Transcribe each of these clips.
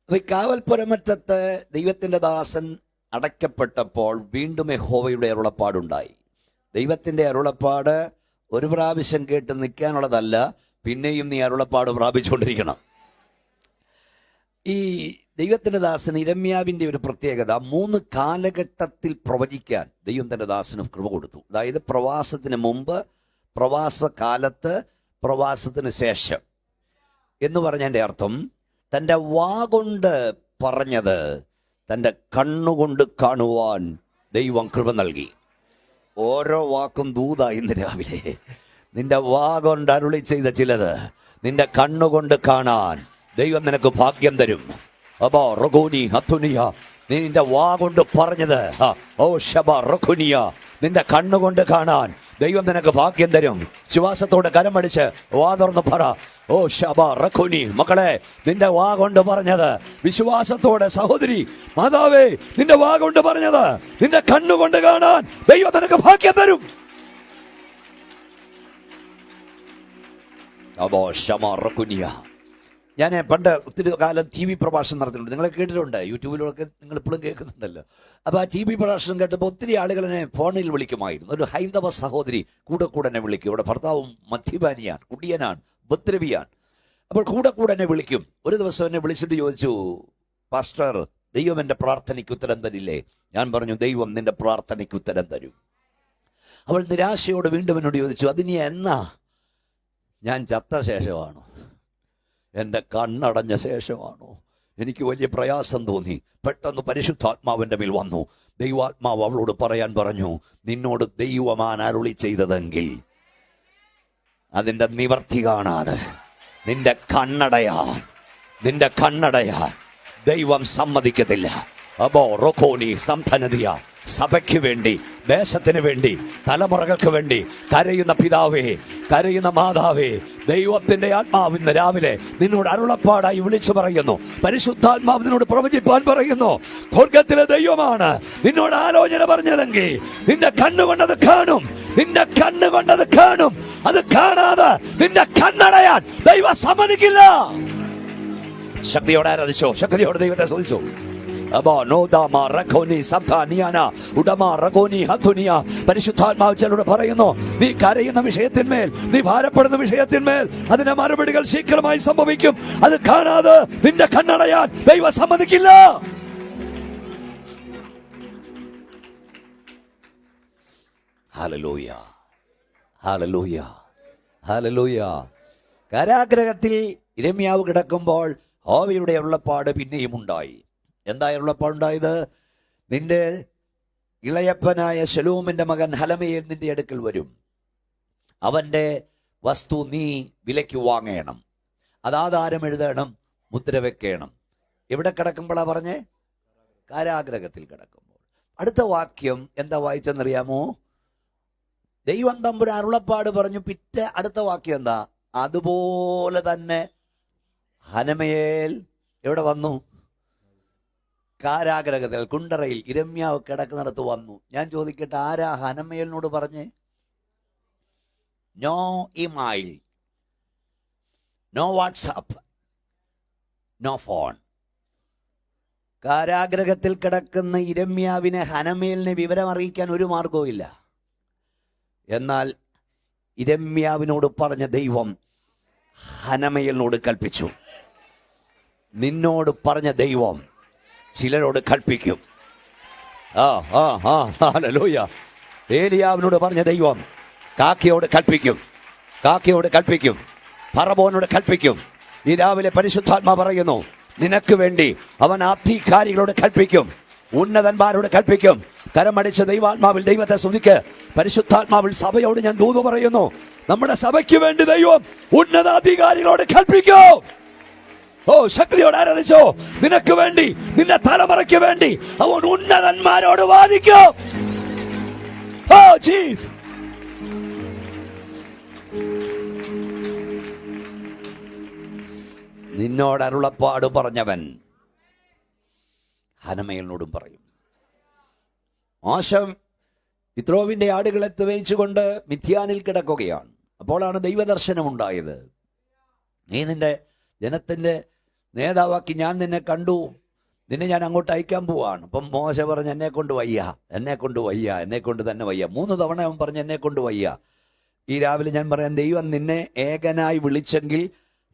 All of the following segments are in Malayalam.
അപ്പൊ ഈ കാവൽപ്പുരമറ്റത്ത് ദൈവത്തിന്റെ ദാസൻ അടയ്ക്കപ്പെട്ടപ്പോൾ വീണ്ടും യഹോവയുടെ അരുളപ്പാടുണ്ടായി. ദൈവത്തിന്റെ അരുളപ്പാട് ഒരു പ്രാവശ്യം കേട്ട് നിൽക്കാനുള്ളതല്ല, പിന്നെയും നീ അരുളപ്പാട് പ്രാപിച്ചുകൊണ്ടിരിക്കണം. ഈ ദൈവത്തിന്റെ ദാസന് ഇരമ്യാവിന്റെ ഒരു പ്രത്യേകത, 3 കാലഘട്ടത്തിൽ പ്രവചിക്കാൻ ദൈവം തന്റെ ദാസന് കൃപ കൊടുത്തു. അതായത് പ്രവാസത്തിന് മുമ്പ്, പ്രവാസകാലത്ത്, പ്രവാസത്തിന് ശേഷം എന്ന് പറഞ്ഞതിൻ്റെ അർത്ഥം തൻ്റെ വാ കൊണ്ട് പറഞ്ഞത് തൻ്റെ കണ്ണുകൊണ്ട് കാണുവാൻ ദൈവം കൃപ നൽകി. ഓരോ വാക്കും ദൂതാ. ഇന്ന് രാവിലെ നിന്റെ വാ കൊണ്ട് അരുളി ചെയ്ത ചിലത് നിന്റെ കണ്ണുകൊണ്ട് കാണാൻ ദൈവം നിനക്ക് ഭാഗ്യം തരും. അബോ റഗോനി ഹത്തുനിയ, നിന്റെ വാ കൊണ്ട് പറഞ്ഞത് ഓ ഷബ റഖുനിയ, നിന്റെ കണ്ണുകൊണ്ട് കാണാൻ ദൈവം നിനക്ക് ഭാഗ്യം തരും. ശ്വാസത്തോടെ കരമടിച്ച് വാ തുറന്ന് പറ, ഓ ഷബ റഖുനി. മക്കളെ, നിന്റെ വാ കൊണ്ട് പറഞ്ഞത് വിശ്വാസത്തോടെ, സഹോദരി മാതാവേ, നിന്റെ വാ കൊണ്ട് പറഞ്ഞത് നിന്റെ കണ്ണുകൊണ്ട് കാണാൻ ദൈവം നിനക്ക് ഭാഗ്യം തരും. അബോ ഷമ റഖുനിയ. ഞാൻ പണ്ട് ഒത്തിരി കാലം TV പ്രഭാഷണം നടത്തിയിട്ടുണ്ട്. നിങ്ങളെ കേട്ടിട്ടുണ്ട്, യൂട്യൂബിലൊക്കെ നിങ്ങൾ ഇപ്പോഴും കേൾക്കുന്നുണ്ടല്ലോ. അപ്പോൾ ആ TV പ്രഭാഷണം കേട്ടപ്പോൾ ഒത്തിരി ആളുകൾ എന്നെ ഫോണിൽ വിളിക്കുമായിരുന്നു. ഒരു ഹൈന്ദവ സഹോദരി കൂടെ എന്നെ വിളിക്കും. ഇവിടെ ഭർത്താവും മദ്യപാനിയാണ്, കുടിയനാണ്, ഉപദ്രവിയാണ്. അപ്പോൾ കൂടെ എന്നെ വിളിക്കും. ഒരു ദിവസം എന്നെ വിളിച്ചിട്ട് ചോദിച്ചു, പാസ്റ്റർ, ദൈവം എൻ്റെ പ്രാർത്ഥനയ്ക്ക് ഉത്തരം തരില്ലേ? ഞാൻ പറഞ്ഞു, ദൈവം നിന്റെ പ്രാർത്ഥനയ്ക്ക് ഉത്തരം തരും. അവൾ നിരാശയോട് വീണ്ടും എന്നോട് ചോദിച്ചു, അതിനി എന്നാ? ഞാൻ ചത്ത ശേഷമാണോ? എൻ്റെ കണ്ണടഞ്ഞ ശേഷമാണോ? എനിക്ക് വലിയ പ്രയാസം തോന്നി. പെട്ടെന്ന് പരിശുദ്ധാത്മാവിൻ്റെ മേൽ വന്നു. ദൈവാത്മാവ് അവളോട് പറയാൻ പറഞ്ഞു, നിന്നോട് ദൈവമാണ് അരുളി ചെയ്തതെങ്കിൽ അതിൻ്റെ നിവർത്തി കാണാതെ നിന്റെ കണ്ണടയാൻ ദൈവം സമ്മതിക്കത്തില്ല. അബോ റൊക്കോനി സംധനതിയ. സഭയ്ക്ക് വേണ്ടി, ദേശത്തിന് വേണ്ടി, തലമുറകൾക്ക് വേണ്ടി കരയുന്ന പിതാവേ, കരയുന്ന മാതാവേ, ദൈവത്തിന്റെ ആത്മാവ് ഇന്ന് രാവിലെ നിന്നോട് അരുളപ്പാടായി വിളിച്ചു പറയുന്നു. പരിശുദ്ധാത്മാവ് നിന്നോട് പ്രവചിപ്പാൻ പറയുന്നു. സ്വർഗ്ഗത്തിലെ ദൈവമാണ് നിന്നോട് ആലോചന പറഞ്ഞതെങ്കിൽ നിന്റെ കണ്ണുകൊണ്ടത് കാണും. നിന്റെ കണ്ണുകൊണ്ടത് കാണും. അത് കാണാതെ നിന്റെ കണ്ണടയാൻ ദൈവം സമ്മതിക്കില്ല. ശക്തിയോടെ ആരാധിച്ചോ, ശക്തിയോടെ ദൈവത്തെ സ്തുതിച്ചോ. പരിശുദ്ധാത്മാവ് ചിലരോട് പറയുന്നു, നീ കരയുന്ന വിഷയത്തിന്മേൽ, നീ ഭാരപ്പെടുന്ന വിഷയത്തിന്മേൽ അതിന്റെ മറുപടികൾ ശീഘ്രമായി സംഭവിക്കും. അത് കാണാതെ നിന്റെ കണ്ണടയാൻ ദൈവം സമ്മതിക്കില്ല. Hallelujah, hallelujah, hallelujah. കാരാഗ്രഹത്തിൽ ഇരമ്യാവ് കിടക്കുമ്പോൾ യഹോവയുടെ അരുളപ്പാട് പിന്നെയും ഉണ്ടായി. എന്താ അരുളപ്പാടുണ്ടായത്? നിന്റെ ഇളയപ്പനായ ശലൂമിന്റെ മകൻ ഹലമയേൽ നിന്റെ അടുക്കൽ വരും. അവന്റെ വസ്തു നീ വിലയ്ക്ക് വാങ്ങണം. അതാധാരം എഴുതണം, മുദ്ര വെക്കണം. എവിടെ കിടക്കുമ്പോഴാ പറഞ്ഞേ? കാരാഗ്രഹത്തിൽ കിടക്കുമ്പോൾ. അടുത്ത വാക്യം എന്താ വായിച്ചെന്നറിയാമോ? ദൈവം തമ്പുരാൻ അരുളപ്പാട് പറഞ്ഞു. അടുത്ത വാക്യം എന്താ? അതുപോലെ തന്നെ ഹനമയേൽ എവിടെ വന്നു? കാരാഗ്രഹത്തിൽ, കുണ്ടറയിൽ ഇരമ്യാവ് കിടക്കുന്നിടത്ത് വന്നു. ഞാൻ ചോദിക്കട്ടെ, ആരാ ഹനമയേലിനോട് പറഞ്ഞേ? No email, no WhatsApp, no phone. കാരാഗ്രഹത്തിൽ കിടക്കുന്ന ഇരമ്യാവിനെ ഹനമയേലിനെ വിവരം അറിയിക്കാൻ ഒരു മാർഗവും ഇല്ല. എന്നാൽ ഇരമ്യാവിനോട് പറഞ്ഞ ദൈവം ഹനമയേലിനോട് കൽപ്പിച്ചു. നിന്നോട് പറഞ്ഞ ദൈവം ചിലരോട് കൽപ്പിക്കും. ഹല്ലേലൂയ. ഏലിയാവിനോട് പറഞ്ഞ ദൈവം കാക്കയോട് കൽപ്പിക്കും, ഫറവോനോട് കൽപ്പിക്കും. ഈ രാവിലെ പരിശുദ്ധാത്മാ പറയുന്നു, നിനക്ക് വേണ്ടി അവൻ അധികാരികളോട് കൽപ്പിക്കും, ഉന്നതന്മാരോട് കൽപ്പിക്കും. കരമടിച്ച ദൈവാത്മാവിൽ ദൈവത്തെ സ്തുതിക്ക്. പരിശുദ്ധാത്മാവിൽ സഭയോട് ഞാൻ ദൂത് പറയുന്നു, നമ്മുടെ സഭയ്ക്ക് വേണ്ടി ദൈവം ഉന്നതാധികാരികളോട് കൽപ്പിക്കും. ഓ, ശക്തിയോട് ആരാധിച്ചോ. നിനക്ക് വേണ്ടി, നിന്റെ തലമുറയ്ക്ക് വേണ്ടി അവൻ ഉന്നതന്മാരോട് വാദിക്കും. Oh Jesus. നിന്നോട് അരുളപ്പാട് പറഞ്ഞവൻ ഹനമയേലിനോടും പറയും. മോശം യിത്രോവിന്റെ ആടുകളെ തുവയിച്ചുകൊണ്ട് മിഥ്യാനിൽ കിടക്കുകയാണ്. അപ്പോഴാണ് ദൈവദർശനം ഉണ്ടായത്. നീ നിന്റെ ജനത്തിന്റെ നേതാവാക്കി ഞാൻ നിന്നെ കണ്ടു, നിന്നെ ഞാൻ അങ്ങോട്ട് അയക്കാൻ പോവാണ്. അപ്പം മോശ പറഞ്ഞു, എന്നെ കൊണ്ട് വയ്യ, എന്നെ കൊണ്ട് വയ്യ, എന്നെ കൊണ്ട് തന്നെ വയ്യ. 3 തവണ അവൻ പറഞ്ഞു, എന്നെ കൊണ്ട് വയ്യ. ഈ രാവിലെ ഞാൻ പറയാം, ദൈവം നിന്നെ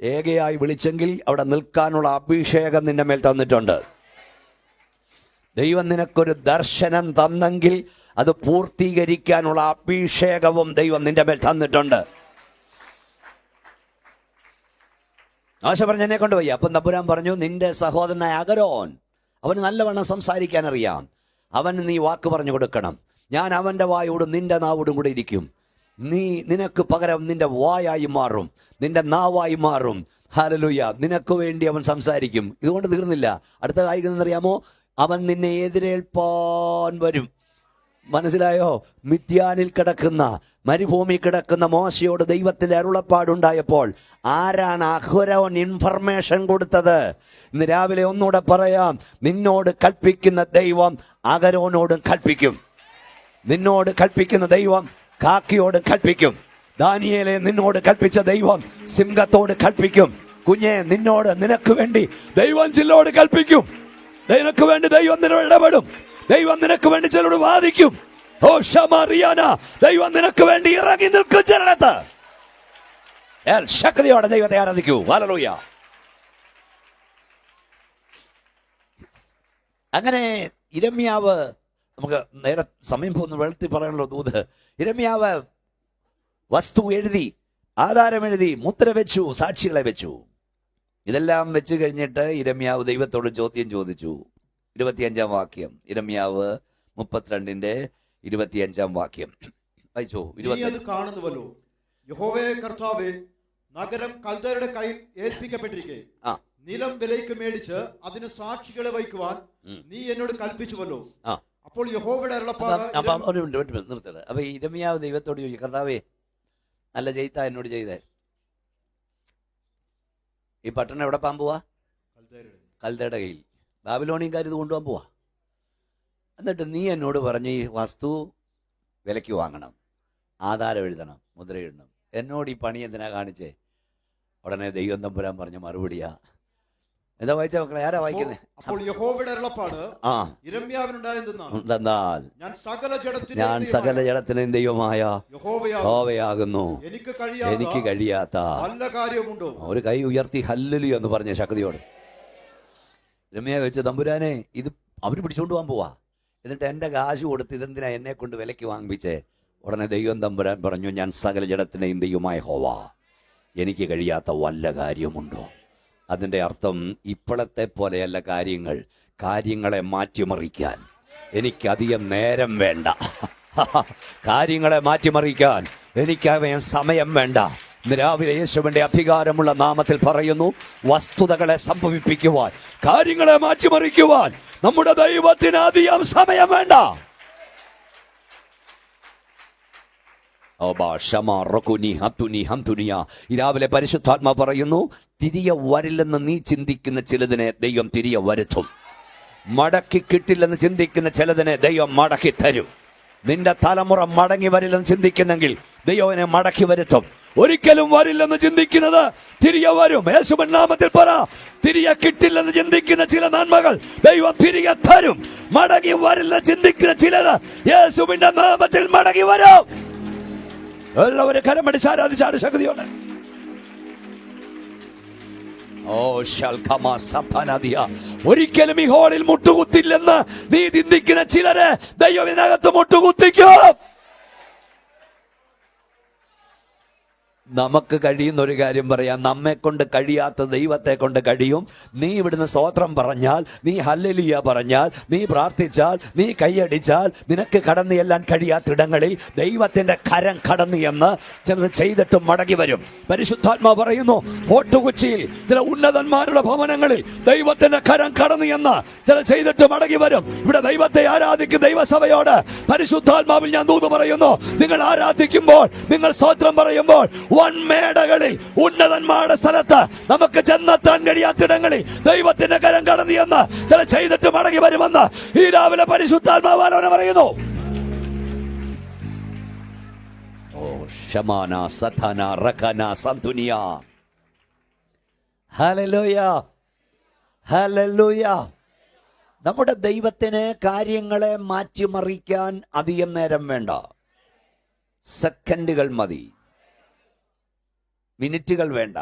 ഏകയായി വിളിച്ചെങ്കിൽ അവിടെ നിൽക്കാനുള്ള അഭിഷേകം നിന്റെ മേൽ തന്നിട്ടുണ്ട്. ദൈവം നിനക്കൊരു ദർശനം തന്നെങ്കിൽ അത് പൂർത്തീകരിക്കാനുള്ള അഭിഷേകവും ദൈവം നിന്റെ മേൽ തന്നിട്ടുണ്ട്. ആശ പറഞ്ഞു, എന്നെ കൊണ്ട് വയ്യ. അപ്പം തമ്പുരാൻ പറഞ്ഞു, നിന്റെ സഹോദരനായ അഹരോൻ, അവന് നല്ലവണ്ണം സംസാരിക്കാൻ അറിയാം, അവന് നീ വാക്ക് പറഞ്ഞു കൊടുക്കണം. ഞാൻ അവൻ്റെ വായോടും നിന്റെ നാവോടും കൂടെ ഇരിക്കും. നിനക്ക് പകരം നിന്റെ വായായി മാറും, നിന്റെ നാവായി മാറും. ഹല്ലേലൂയ. നിനക്ക് വേണ്ടി അവൻ സംസാരിക്കും. ഇതുകൊണ്ട് തീർന്നില്ല. അടുത്ത കാര്യം എന്നറിയാമോ? അവൻ നിന്നെ എതിരേൽപ്പാൻ വരും. മനസ്സിലായോ? മിദ്യാനിൽ കിടക്കുന്ന, മരുഭൂമി കിടക്കുന്ന മോശയോട് ദൈവത്തിന്റെ അരുളപ്പാടുണ്ടായപ്പോൾ ആരാണ് അഹരോൻ ഇൻഫർമേഷൻ കൊടുത്തത്? ഇന്ന് രാവിലെ ഒന്നുകൂടെ പറയാം, നിന്നോട് കൽപ്പിക്കുന്ന ദൈവം അഹരോനോടും കൽപ്പിക്കും. നിന്നോട് കൽപ്പിക്കുന്ന ദൈവം കാക്കിയോട് കൽപ്പിക്കും. ദാനിയേലെ നിന്നോട് കൽപ്പിച്ച ദൈവം സിംഹത്തോട് കൽപ്പിക്കും. കുഞ്ഞെ, നിനക്ക് വേണ്ടി ദൈവം ചിലരോട് കൽപ്പിക്കും. നിനക്ക് വേണ്ടി ദൈവം നിന്നോട് ഇടപെടും. ദൈവം നിനക്ക് വേണ്ടി ചിലരോട് വാദിക്കും. ഓ ഷമറിയാന, ദൈവം നിനക്ക് വേണ്ടി ഇറങ്ങി നിൽക്കും ചിലടത്ത്. ശക്തിയോടെ ദൈവത്തെ ആരാധിക്കൂ. ഹല്ലേലൂയ. അങ്ങനെ യിരെമ്യാവ്, നമുക്ക് നേരെ സമയം പോകുന്ന വെളുത്തി പറയാനുള്ള ദൂത്. യിരെമ്യാവ് വസ്തു എഴുതി, ആധാരം എഴുതി, മുദ്ര വെച്ചു, സാക്ഷികളെ വെച്ചു. ഇതെല്ലാം വെച്ച് കഴിഞ്ഞിട്ട് യിരെമ്യാവ് ദൈവത്തോട് ചോദ്യം ചോദിച്ചു. 25-ാം വാക്യം, യിരെമ്യാവ് 32-ന്റെ-25-ാം വാക്യം വായിച്ചോ. കാണുന്നുവല്ലോ, യഹോവേ കർത്താവേ, നഗരം കൽദയരുടെ കയ്യിൽ ഏൽപ്പിക്കപ്പെട്ടിരിക്കെ നിലം വിലയ്ക്ക് മേടിച്ച് അതിന് സാക്ഷികളെ വയ്ക്കുവാൻ നീ എന്നോട് കൽപ്പിച്ചുവല്ലോ. അപ്പോൾ യഹോവയുടെ അരുളപ്പാട്. നിർത്തത്. അപ്പൊ യിരെമ്യാവ് ദൈവത്തോട് ചോദിച്ചു, കർത്താവേ, നല്ല ചെയ്ത എന്നോട് ചെയ്തേ. ഈ പട്ടണം എവിടെ പാൻ പോവാ? കൽദയരുടെ കയ്യിൽ. ബാബിലോണിയൻകാർ ഇത് കൊണ്ടുപോകാൻ പോവാ. എന്നിട്ട് നീ എന്നോട് പറഞ്ഞ് ഈ വസ്തു വിലയ്ക്ക് വാങ്ങണം, ആധാരം എഴുതണം, മുദ്ര ഇടണം. എന്നോട് ഈ പണി എന്തിനാ കാണിച്ചേ? ഉടനെ ദൈവം തമ്പുരാൻ പറഞ്ഞ മറുപടിയാ. എന്താ വായിച്ച മക്കളെ? ആരാ വായിക്കുന്നത്? അപ്പോൾ യഹോവയുടെ അരുളപ്പാട് യഹോവയാകുന്നു, ഞാൻ സകല ജഡത്തിനും ദൈവമായ യഹോവയാകുന്നു, എനിക്ക് കഴിയാത്ത ഒരു കൈ ഉയർത്തി ഹല്ലേലൂയ എന്ന് പറഞ്ഞ ശക്തിയോട് യിരെമ്യാ വെച്ച്, തമ്പുരാനെ, ഇത് അവർ പിടിച്ചോണ്ട് പോകാൻ പോവാ, എന്നിട്ട് എൻ്റെ കാശ് കൊടുത്ത് ഇതെന്തിനാ എന്നെ കൊണ്ട് വിലയ്ക്ക് വാങ്ങിപ്പിച്ചേ? ഉടനെ ദൈവം തമ്പുരാൻ പറഞ്ഞു, ഞാൻ സകല ജഡത്തിനെയും ദൈവമായ യഹോവ, എനിക്ക് കഴിയാത്ത വല്ല കാര്യമുണ്ടോ? അതിൻ്റെ അർത്ഥം, ഇപ്പോഴത്തെ പോലെയല്ല കാര്യങ്ങളെ മാറ്റിമറിക്കാൻ എനിക്കധികം നേരം വേണ്ട. കാര്യങ്ങളെ മാറ്റിമറിക്കാൻ എനിക്ക് സമയം വേണ്ട. ഇന്ന് രാവിലെ യേശുവിന്റെ അധികാരമുള്ള നാമത്തിൽ പറയുന്നു, വസ്തുതകളെ സംഭവിപ്പിക്കുവാൻ, കാര്യങ്ങളെ മാറ്റിമറിക്കുവാൻ നമ്മുടെ ദൈവത്തിന് അധികം സമയം വേണ്ട. ഈ രാവിലെ പരിശുദ്ധാത്മാ പറയുന്നു, തിരികെ വരില്ലെന്ന് നീ ചിന്തിക്കുന്ന ചിലതിനെ ദൈവം തിരികെ വരുത്തും. മടക്കി കിട്ടില്ലെന്ന് ചിന്തിക്കുന്ന ചിലതിനെ ദൈവം മടക്കി തരും. നിന്റെ തലമുറ മടങ്ങി വരില്ലെന്ന് ചിന്തിക്കുന്നെങ്കിൽ ദൈവനെ മടക്കി വരുത്തും. ഒരിക്കലും വരില്ലെന്ന് ചിന്തിക്കുന്നത് തിരികെ വരും. യേശുവിൻ നാമത്തിൽ പറ, തിരികെ കിട്ടില്ലെന്ന് ചിന്തിക്കുന്ന ചില നന്മകൾ ദൈവം തിരികെ തരും. മടങ്ങി വരില്ലെന്ന് ചിന്തിക്കുന്ന ചിലത് യേശുവിന്റെ നാമത്തിൽ മടങ്ങി വരും. എല്ലാവരും കരമടിച്ച് ആരാധിച്ചാണ് ശക്തിയോടെ. ഒരിക്കലും ഈ ഹോളിൽ മുട്ടുകുത്തില്ലെന്ന് നീ ചിന്തിക്കുന്ന ചിലരെ ദൈവം ഇതിനകത്ത് മുട്ടുകുത്തിക്കും. നമുക്ക് കഴിയുന്ന ഒരു കാര്യം പറയാം, നമ്മെ കൊണ്ട് കഴിയാത്ത ദൈവത്തെ കൊണ്ട് കഴിയും. നീ ഇവിടുന്ന് സ്തോത്രം പറഞ്ഞാൽ, നീ ഹല്ലേലൂയ പറഞ്ഞാൽ, നീ പ്രാർത്ഥിച്ചാൽ, നീ കൈയടിച്ചാൽ, നിനക്ക് കടന്നു ചെല്ലാൻ കഴിയാത്തിടങ്ങളിൽ ദൈവത്തിന്റെ കരം കടന്നു എന്ന് ചിലത് ചെയ്തിട്ട് മടങ്ങി വരും. പരിശുദ്ധാത്മാ പറയുന്നു, ഫോർട്ട് കൊച്ചിയിൽ ചില ഉന്നതന്മാരുടെ ഭവനങ്ങളിൽ ദൈവത്തിന്റെ കരം കടന്നു എന്ന് ചില ചെയ്തിട്ട് മടങ്ങി വരും. ഇവിടെ ദൈവത്തെ ആരാധിക്കുന്ന ദൈവസഭയോട് പരിശുദ്ധാത്മാവിൽ ഞാൻ ദൂത് പറയുന്നു, നിങ്ങൾ ആരാധിക്കുമ്പോൾ, നിങ്ങൾ സ്തോത്രം പറയുമ്പോൾ, വൻമേടകളിൽ ഉന്നതന്മാരുടെ സ്ഥലത്ത് നമുക്ക് ചെന്നെത്താൻ കഴിയാത്തിടങ്ങളിൽ ദൈവത്തിന്റെ കരം കടന്നു എന്ന് ചില ചെയ്തിട്ട് മടങ്ങി വരുമെന്ന് ഈ രാവിലെ പരിശുദ്ധാത്മാവാലോചന പറയുന്നു. ഹല്ലേലൂയ. ഹല്ലേലൂയ. നമ്മുടെ ദൈവത്തിന് കാര്യങ്ങളെ മാറ്റിമറിക്കാൻ അധികം നേരം വേണ്ട. സെക്കൻഡുകൾ മതി. മിനിറ്റുകൾ വേണ്ട,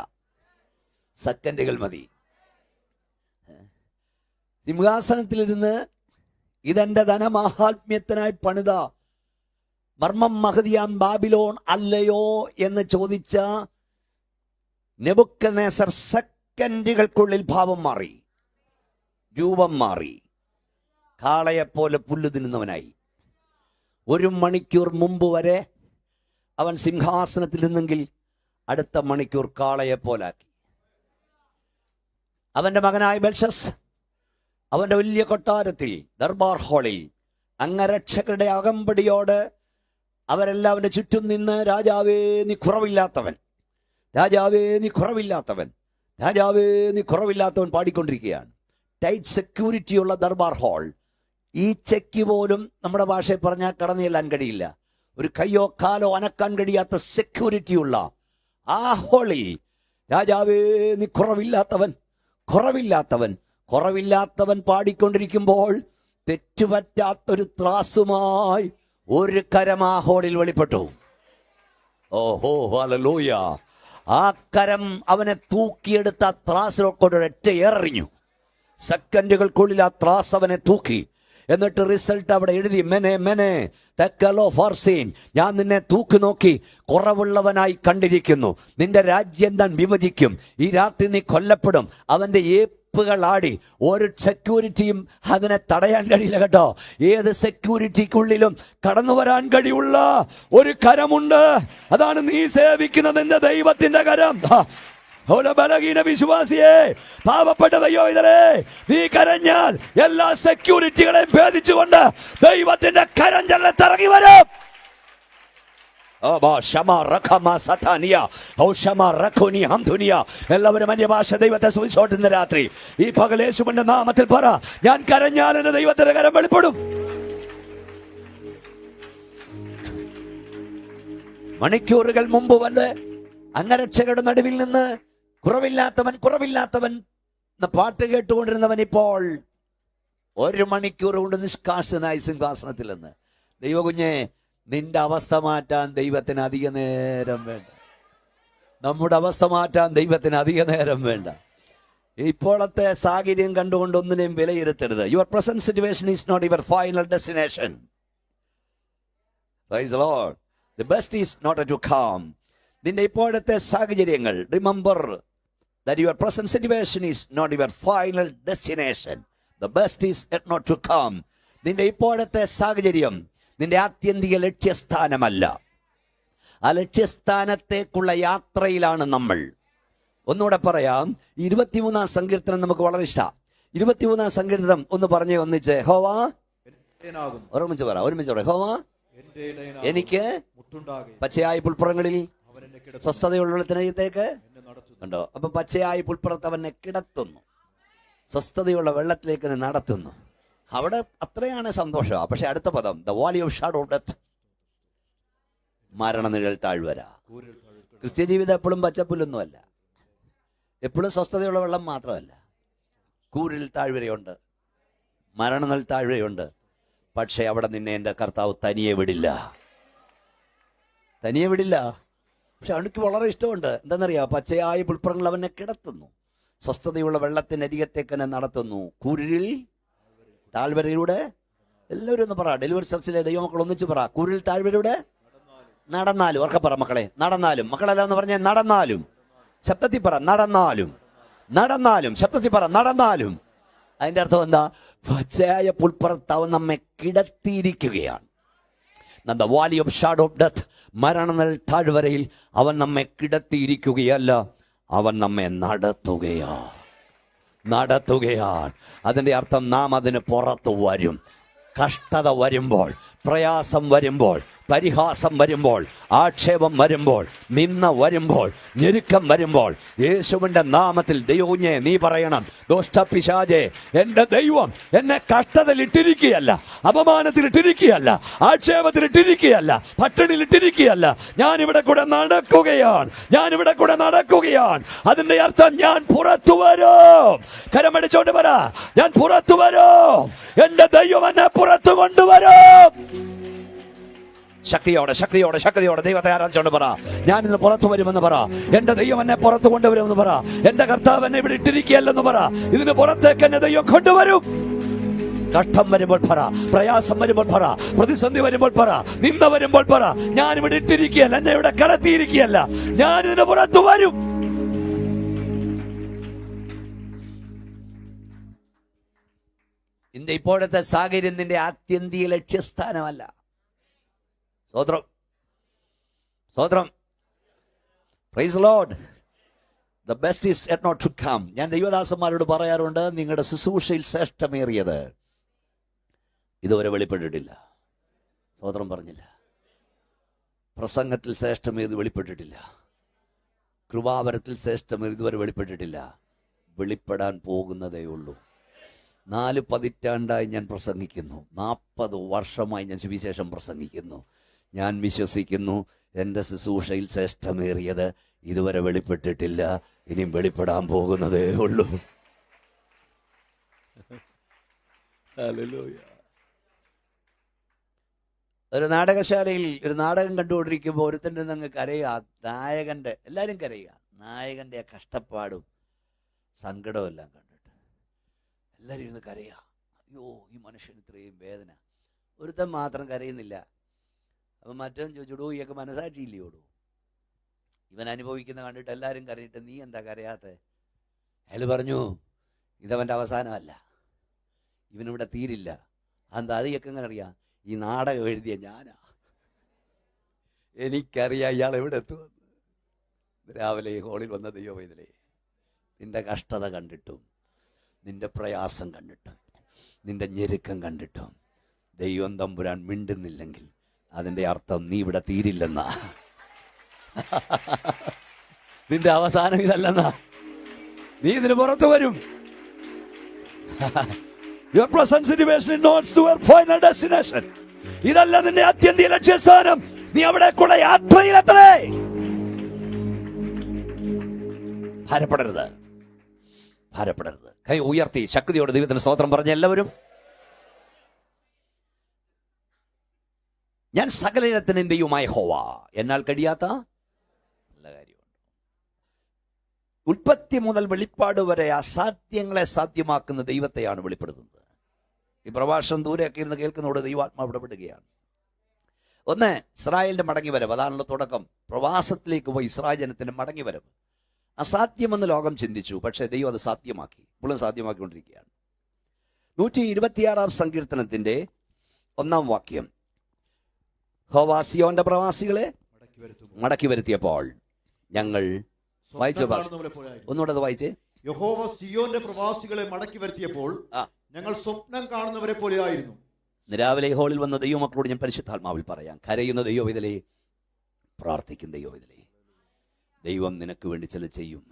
സെക്കൻഡുകൾ മതി. സിംഹാസനത്തിലിരുന്ന് ഇതെന്റെ ധനമാഹാത്മ്യത്തിനായി പണിത മർമ്മം മഹതിയാം ബാബിലോൺ അല്ലയോ എന്ന് ചോദിച്ച നെബൂഖദ്നേസർ സെക്കൻഡുകൾക്കുള്ളിൽ ഭാവം മാറി, രൂപം മാറി, കാളയെപ്പോലെ പുല്ല് തിന്നുന്നവനായി. 1 മണിക്കൂർ മുമ്പ് വരെ അവൻ സിംഹാസനത്തിൽ നിന്നെങ്കിൽ അടുത്ത മണിക്കൂർ കാളയെപ്പോലാക്കി. അവന്റെ മകനായ ബെൽഷസ് അവന്റെ വലിയ കൊട്ടാരത്തിൽ ദർബാർ ഹാളിൽ അംഗരക്ഷകരുടെ അകമ്പടിയോട് അവരെല്ലാവരുടെ ചുറ്റും നിന്ന് രാജാവേ നീ കുറവില്ലാത്തവൻ, രാജാവേ നീ കുറവില്ലാത്തവൻ, രാജാവേ നീ കുറവില്ലാത്തവൻ പാടിക്കൊണ്ടിരിക്കുകയാണ്. ടൈറ്റ് സെക്യൂരിറ്റിയുള്ള ദർബാർ ഹാൾ. ഈ ചെക്ക് പോലും നമ്മുടെ ഭാഷയിൽ പറഞ്ഞാൽ കടന്നു ചെല്ലാൻ കഴിയില്ല. ഒരു കയ്യോ കാലോ അനക്കാൻ കഴിയാത്ത സെക്യൂരിറ്റിയുള്ള ആ ഹാളിൽ രാജാവേ നീ കുറവില്ലാത്തവൻ, കുറവില്ലാത്തവൻ, കുറവില്ലാത്തവൻ പാടിക്കൊണ്ടിരിക്കുമ്പോൾ തെറ്റുപറ്റാത്തൊരു ത്രാസുമായി ഒരു കരം ആ ഹോളിൽ വെളിപ്പെട്ടു. ഓഹോ ഹല്ലേലൂയ. ആ കരം അവനെ തൂക്കിയെടുത്ത ആ ത്രാസിലൊക്കെ ഒരൊറ്റ ഏറെറിഞ്ഞു. സെക്കൻഡുകൾക്കുള്ളിൽ ആ ത്രാസ് അവനെ തൂക്കി. എന്നിട്ട് റിസൾട്ട് അവിടെ എഴുതി, മെനെ മെനെ തെക്കലോ ഫാർസീൻ, ഞാൻ നിന്നെ തൂക്കി നോക്കി കുറവുള്ളവനായി കണ്ടിരിക്കുന്നു. നിന്റെ രാജ്യം താൻ വിഭജിക്കും. ഈ രാത്രി നീ കൊല്ലപ്പെടും. അവന്റെ ഏപ്പുകൾ ആടി. ഒരു സെക്യൂരിറ്റിയും അതിനെ തടയാൻ കഴിയില്ല കേട്ടോ. ഏത് സെക്യൂരിറ്റിക്കുള്ളിലും കടന്നു വരാൻ കഴിയുള്ള ഒരു കരമുണ്ട്. അതാണ് നീ സേവിക്കുന്ന നിന്റെ ദൈവത്തിന്റെ കരം. ബലഹീന വിശ്വാസിയെ, പാവപ്പെട്ട ദൈവമേ, നീ കരഞ്ഞാൽ എല്ലാ സെക്യൂരിറ്റികളെയും ഭേദിച്ചുകൊണ്ട് ദൈവത്തിന്റെ കരം ഇറങ്ങി വരും. എല്ലാവരും അന്യഭാഷ ദൈവത്തെ സ്തുതിച്ചോട്ടുന്ന രാത്രി ഈ പകൽ യേശുവിന്റെ നാമത്തിൽ പറ, ഞാൻ കരഞ്ഞാൽ എന്റെ ദൈവത്തിന്റെ കരം വെളിപ്പെടും. മണിക്കൂറുകൾ മുമ്പ് വന്ന് അംഗരക്ഷകരുടെ നടുവിൽ നിന്ന് കുറവില്ലാത്തവൻ കുറവില്ലാത്തവൻ എന്ന പാട്ട് കേട്ടുകൊണ്ടിരുന്നവൻ ഇപ്പോൾ 1 മണിക്കൂർ കൊണ്ട് നിഷ്കാസനായി സിംഹാസനത്തിൽ നിന്ന്. ദൈവകുഞ്ഞെ, നിന്റെ അവസ്ഥ മാറ്റാൻ ദൈവത്തിന് അധിക നേരം വേണ്ട. നമ്മുടെ അവസ്ഥ മാറ്റാൻ ദൈവത്തിന് അധിക നേരം വേണ്ട. ഇപ്പോഴത്തെ സാഹചര്യം കണ്ടുകൊണ്ട് ഒന്നിനെയും വിലയിരുത്തരുത്. Your present situation is not your final destination. Praise the lord. The best is not to come. നിന്റെ ഇപ്പോഴത്തെ സാഹചര്യങ്ങൾ, remember that your present situation is not your final destination. The best is yet not to come. നിന്റെ ഇപ്പോഴത്തെ സാഹചര്യം നിന്റെ ആത്യന്തിക ലക്ഷ്യസ്ഥാനമല്ല. ആ ലക്ഷ്യസ്ഥാനത്തേക്കുള്ള യാത്രയിലാണ് നമ്മൾ. ഒന്നുകൂടെ പറയാം, 23-ാം സങ്കീർത്തനം നമുക്ക് വളരെ ഇഷ്ടം. 23-ാം സങ്കീർത്തനം ഒന്ന് പറഞ്ഞേ, ഒന്നിച്ച്. യഹോവ ഒരുമിച്ച് പറ, ഒരുമിച്ച് പറ. യഹോവ എനിക്ക് പച്ചയായ പുൽപ്പുറങ്ങളിൽ സ്വസ്ഥതയുള്ള വെള്ളത്തിനകത്തേക്ക് ഉണ്ടോ. അപ്പൊ പച്ചയായ പുൽപ്പുറത്ത് അവനെ കിടത്തുന്നു, സ്വസ്ഥതയുള്ള വെള്ളത്തിലേക്ക് നടത്തുന്നു. അവിടെ അത്രയാണ് സന്തോഷം. പക്ഷെ അടുത്ത പദം, the valley of shadow of death, മരണനിഴൽ താഴ്വര. ക്രിസ്ത്യ ജീവിതം എപ്പോഴും പച്ചപ്പുല്ലൊന്നുമല്ല, എപ്പോഴും സ്വസ്ഥതയുള്ള വെള്ളം മാത്രമല്ല. കൂരിൽ താഴ്വരയുണ്ട്, മരണനിഴൽ താഴ്വരയുണ്ട്. പക്ഷെ അവിടെ നിന്നെ എൻ്റെ കർത്താവ് തനിയെ വിടില്ല, തനിയെ വിടില്ല. പക്ഷെ അവനക്ക് വളരെ ഇഷ്ടമുണ്ട്. എന്താണെന്നറിയാം, പച്ചയായ പുൽപ്പുറങ്ങൾ അവനെ കിടത്തുന്നു, സ്വസ്ഥതയുള്ള വെള്ളത്തിനരികത്തേക്ക് തന്നെ നടത്തുന്നു. കൂരിൽ താഴ്വരയിലൂടെ. എല്ലാവരും ഒന്ന് പറ, ഡെലിവറി സർച്ചിലെ ദൈവമക്കൾ ഒന്നിച്ച് പറ, കൂരിൽ താഴ്വരയുടെ നടന്നാലും. ഉറക്കെ പറ മക്കളെ, നടന്നാലും. മക്കളെല്ലാം ഒന്ന് പറഞ്ഞേ, നടന്നാലും. ശബ്ദത്തിൽ പറ, നടന്നാലും. നടന്നാലും ശബ്ദത്തിൽ പറ, നടന്നാലും. അതിൻ്റെ അർത്ഥം എന്താ? പച്ചയായ പുൽപ്പുറത്ത് അവൻ നമ്മെ കിടത്തിയിരിക്കുകയാണ്. The valley of shadow of death, മരണനിഴൽ താഴ്വരയിൽ അവൻ നമ്മെ കിടത്തിയിരിക്കുകയല്ല, അവൻ നമ്മെ നടത്തുകയാണ്. അതിൻ്റെ അർത്ഥം നാം അതിന് പുറത്തു വരും. കഷ്ടത വരുമ്പോൾ, പ്രയാസം വരുമ്പോൾ, പരിഹാസം വരുമ്പോൾ, ആക്ഷേപം വരുമ്പോൾ, നിന്ന വരുമ്പോൾ, ഞെരുക്കം വരുമ്പോൾ, യേശുവിന്റെ നാമത്തിൽ ദൈവഞ്ഞേ നീ പറയണം, ദുഷ്ടപിശാചേ, എന്റെ ദൈവം എന്നെ കഷ്ടതയിലിട്ടിരിക്കുകയല്ല, അപമാനത്തിലിട്ടിരിക്കുകയല്ല, ആക്ഷേപത്തിലിട്ടിരിക്കുകയല്ല, പട്ടിണിയിലിട്ടിരിക്കുകയല്ല. ഞാനിവിടെ കൂടെ നടക്കുകയാണ്. അതിന്റെ അർത്ഥം ഞാൻ പുറത്തു വരും. കരമടിച്ചോണ്ട് പറ, ഞാൻ പുറത്തു വരും. എന്റെ ദൈവം എന്നെ പുറത്തു കൊണ്ടുവരും. ശക്തിയോടെ ദൈവത്തെ ആരാധിച്ചോണ്ട് പറ, ഞാൻ ഇന്ന് പുറത്തു വരുമെന്ന് പറ. എന്റെ ദൈവം എന്നെ പുറത്തു കൊണ്ടുവരുമെന്ന് പറ. എന്റെ കർത്താവ് എന്നെ ഇവിടെ ഇട്ടിരിക്കുകയല്ലെന്ന് പറ. ഇതിന് പുറത്തേക്ക് എന്നെ ദൈവം കൊണ്ടുവരും. കഷ്ടം വരുമ്പോൾ പറ, പ്രയാസം വരുമ്പോൾ പറ, പ്രതിസന്ധി വരുമ്പോൾ പറ, നിന്ന വരുമ്പോൾ പറ, ഞാൻ ഇവിടെ ഇട്ടിരിക്കുകയല്ല, എന്നെ ഇവിടെ കടത്തിയിരിക്കുകയല്ല, ഞാൻ ഇതിന് പുറത്തു വരും. നിന്റെ ഇപ്പോഴത്തെ സാഹചര്യം നിന്റെ ആത്യന്തിക ലക്ഷ്യസ്ഥാനമല്ല. സ്തോത്രം. Price the Lord. The best is yet not to come. ഞാൻ ദൈവദാസന്മാരോട് പറയാറുണ്ട്, നിങ്ങളുടെ ശുശ്രൂഷയിൽ ശ്രേഷ്ഠമേറിയത് ഇതുവരെ വെളിപ്പെട്ടിട്ടില്ല. സ്തോത്രം പറഞ്ഞില്ല. പ്രസംഗത്തിൽ ശ്രേഷ്ഠമേത് വെളിപ്പെട്ടിട്ടില്ല. കൃപാവരത്തിൽ ശ്രേഷ്ഠമേത് ഇതുവരെ വെളിപ്പെട്ടിട്ടില്ല. വെളിപ്പെടാൻ പോകുന്നതേ ഉള്ളൂ. 4 പതിറ്റാണ്ടായി ഞാൻ പ്രസംഗിക്കുന്നു. 40 വർഷമായി ഞാൻ സുവിശേഷം പ്രസംഗിക്കുന്നു. ഞാൻ വിശ്വസിക്കുന്നു, എൻ്റെ ശുശ്രൂഷയിൽ ശ്രേഷ്ഠമേറിയത് ഇതുവരെ വെളിപ്പെട്ടിട്ടില്ല. ഇനിയും വെളിപ്പെടാൻ പോകുന്നതേ ഉള്ളൂ. ഹല്ലേലൂയ. ഒരു നാടകശാലയിൽ ഒരു നാടകം കണ്ടുകൊണ്ടിരിക്കുമ്പോൾ ഒരുത്തൻ്റെ അങ്ങ് കരയുക. നായകൻ്റെ, എല്ലാവരും കരയുക. നായകൻ്റെ ആ കഷ്ടപ്പാടും സങ്കടവും എല്ലാം കണ്ടിട്ട് എല്ലാവരും ഇരുന്ന് കരയുക. അയ്യോ, ഈ മനുഷ്യന് ഇത്രയും വേദന. ഒരുത്തൻ മാത്രം കരയുന്നില്ല. അപ്പം മറ്റവൻ ചോദിച്ചോടൂ, ഈയൊക്കെ മനസാക്ഷിയില്ലയോടൂ? ഇവൻ അനുഭവിക്കുന്ന കണ്ടിട്ട് എല്ലാവരും കരയിട്ട് നീ എന്താ കരയാത്തെ? അയാൾ പറഞ്ഞു, ഇതവൻ്റെ അവസാനമല്ല, ഇവനിവിടെ തീരില്ല. എന്താ? അത് എങ്ങനെ അറിയാം? ഈ നാടകം എഴുതിയ ഞാനാ. എനിക്കറിയാം ഇയാൾ എവിടെ എത്തുമെന്ന്. രാവിലെ ഈ ഹോളിൽ വന്ന ദൈവവേദനേ, നിന്റെ കഷ്ടത കണ്ടിട്ടും, നിന്റെ പ്രയാസം കണ്ടിട്ടും, നിന്റെ ഞെരുക്കം കണ്ടിട്ടും ദൈവം തമ്പുരാൻ മിണ്ടുന്നില്ലെങ്കിൽ അതിൻ്റെ അർത്ഥം നീ ഇവിടെ തീരില്ലെന്നാ. നിന്റെ അവസാനം ഇതല്ലെന്നാ. നീ ഇതിന് പുറത്തു വരും. Your present situation is not your final destination. ഇതല്ല നിന്റെ ആത്യന്തിക ലക്ഷ്യസ്ഥാനം. നീ അവിടെ കൂടെ യാത്രയിലെത്തണേ. ഭാരപ്പെടരുത്. കൈ ഉയർത്തി ശക്തിയോടെ ദൈവത്തിന് സ്തോത്രം പറഞ്ഞ എല്ലാവരും, ഞാൻ സകലത്തിനും ദൈവമായ യഹോവ, എന്നാൽ കഴിയാത്ത നല്ല കാര്യമുണ്ട്. ഉൽപ്പത്തി മുതൽ വെളിപ്പാട് വരെ അസാധ്യങ്ങളെ സാധ്യമാക്കുന്ന ദൈവത്തെയാണ് വെളിപ്പെടുത്തുന്നത്. ഈ പ്രഭാഷണം ദൂരെയൊക്കെ ഇരുന്ന് കേൾക്കുന്നതോടെ ദൈവാത്മാവ് ഇടപെടുകയാണ്. ഒന്ന്, ഇസ്രായേലിന്റെ മടങ്ങിവരവ്. അതാണല്ലോ തുടക്കം. പ്രവാസത്തിലേക്ക് പോയി ഇസ്രായേൽ ജനത്തിന്റെ മടങ്ങിവരവ്. അസാധ്യമെന്ന് ലോകം ചിന്തിച്ചു, പക്ഷേ ദൈവം അത് സാധ്യമാക്കി. ഇപ്പോഴും സാധ്യമാക്കിക്കൊണ്ടിരിക്കുകയാണ്. 126 സങ്കീർത്തനത്തിന്റെ 1-ാം വാക്യം, യഹോവ സിയോന്റെ പ്രവാസികളെ മടക്കി വരുത്തിയപ്പോൾ ഞങ്ങൾ ഒന്നുകൂടെ അത് വായിച്ചേ. യഹോവ സിയോന്റെ പ്രവാസികളെ മടക്കി വരുത്തിയപ്പോൾ ഞങ്ങൾ സ്വപ്നം കാണുന്നവരെ പോലെയായിരുന്നു. രാവിലെ ഹോളിൽ വന്ന ദൈവമക്കളോട് ഞാൻ പരിശുദ്ധാത്മാവിൽ പറയാം, കരയുന്ന ദൈവവിതലേ, പ്രാർത്ഥിക്കും ദൈവവിതലേ, ദൈവം നിനക്ക് വേണ്ടി ചില ചെയ്യും.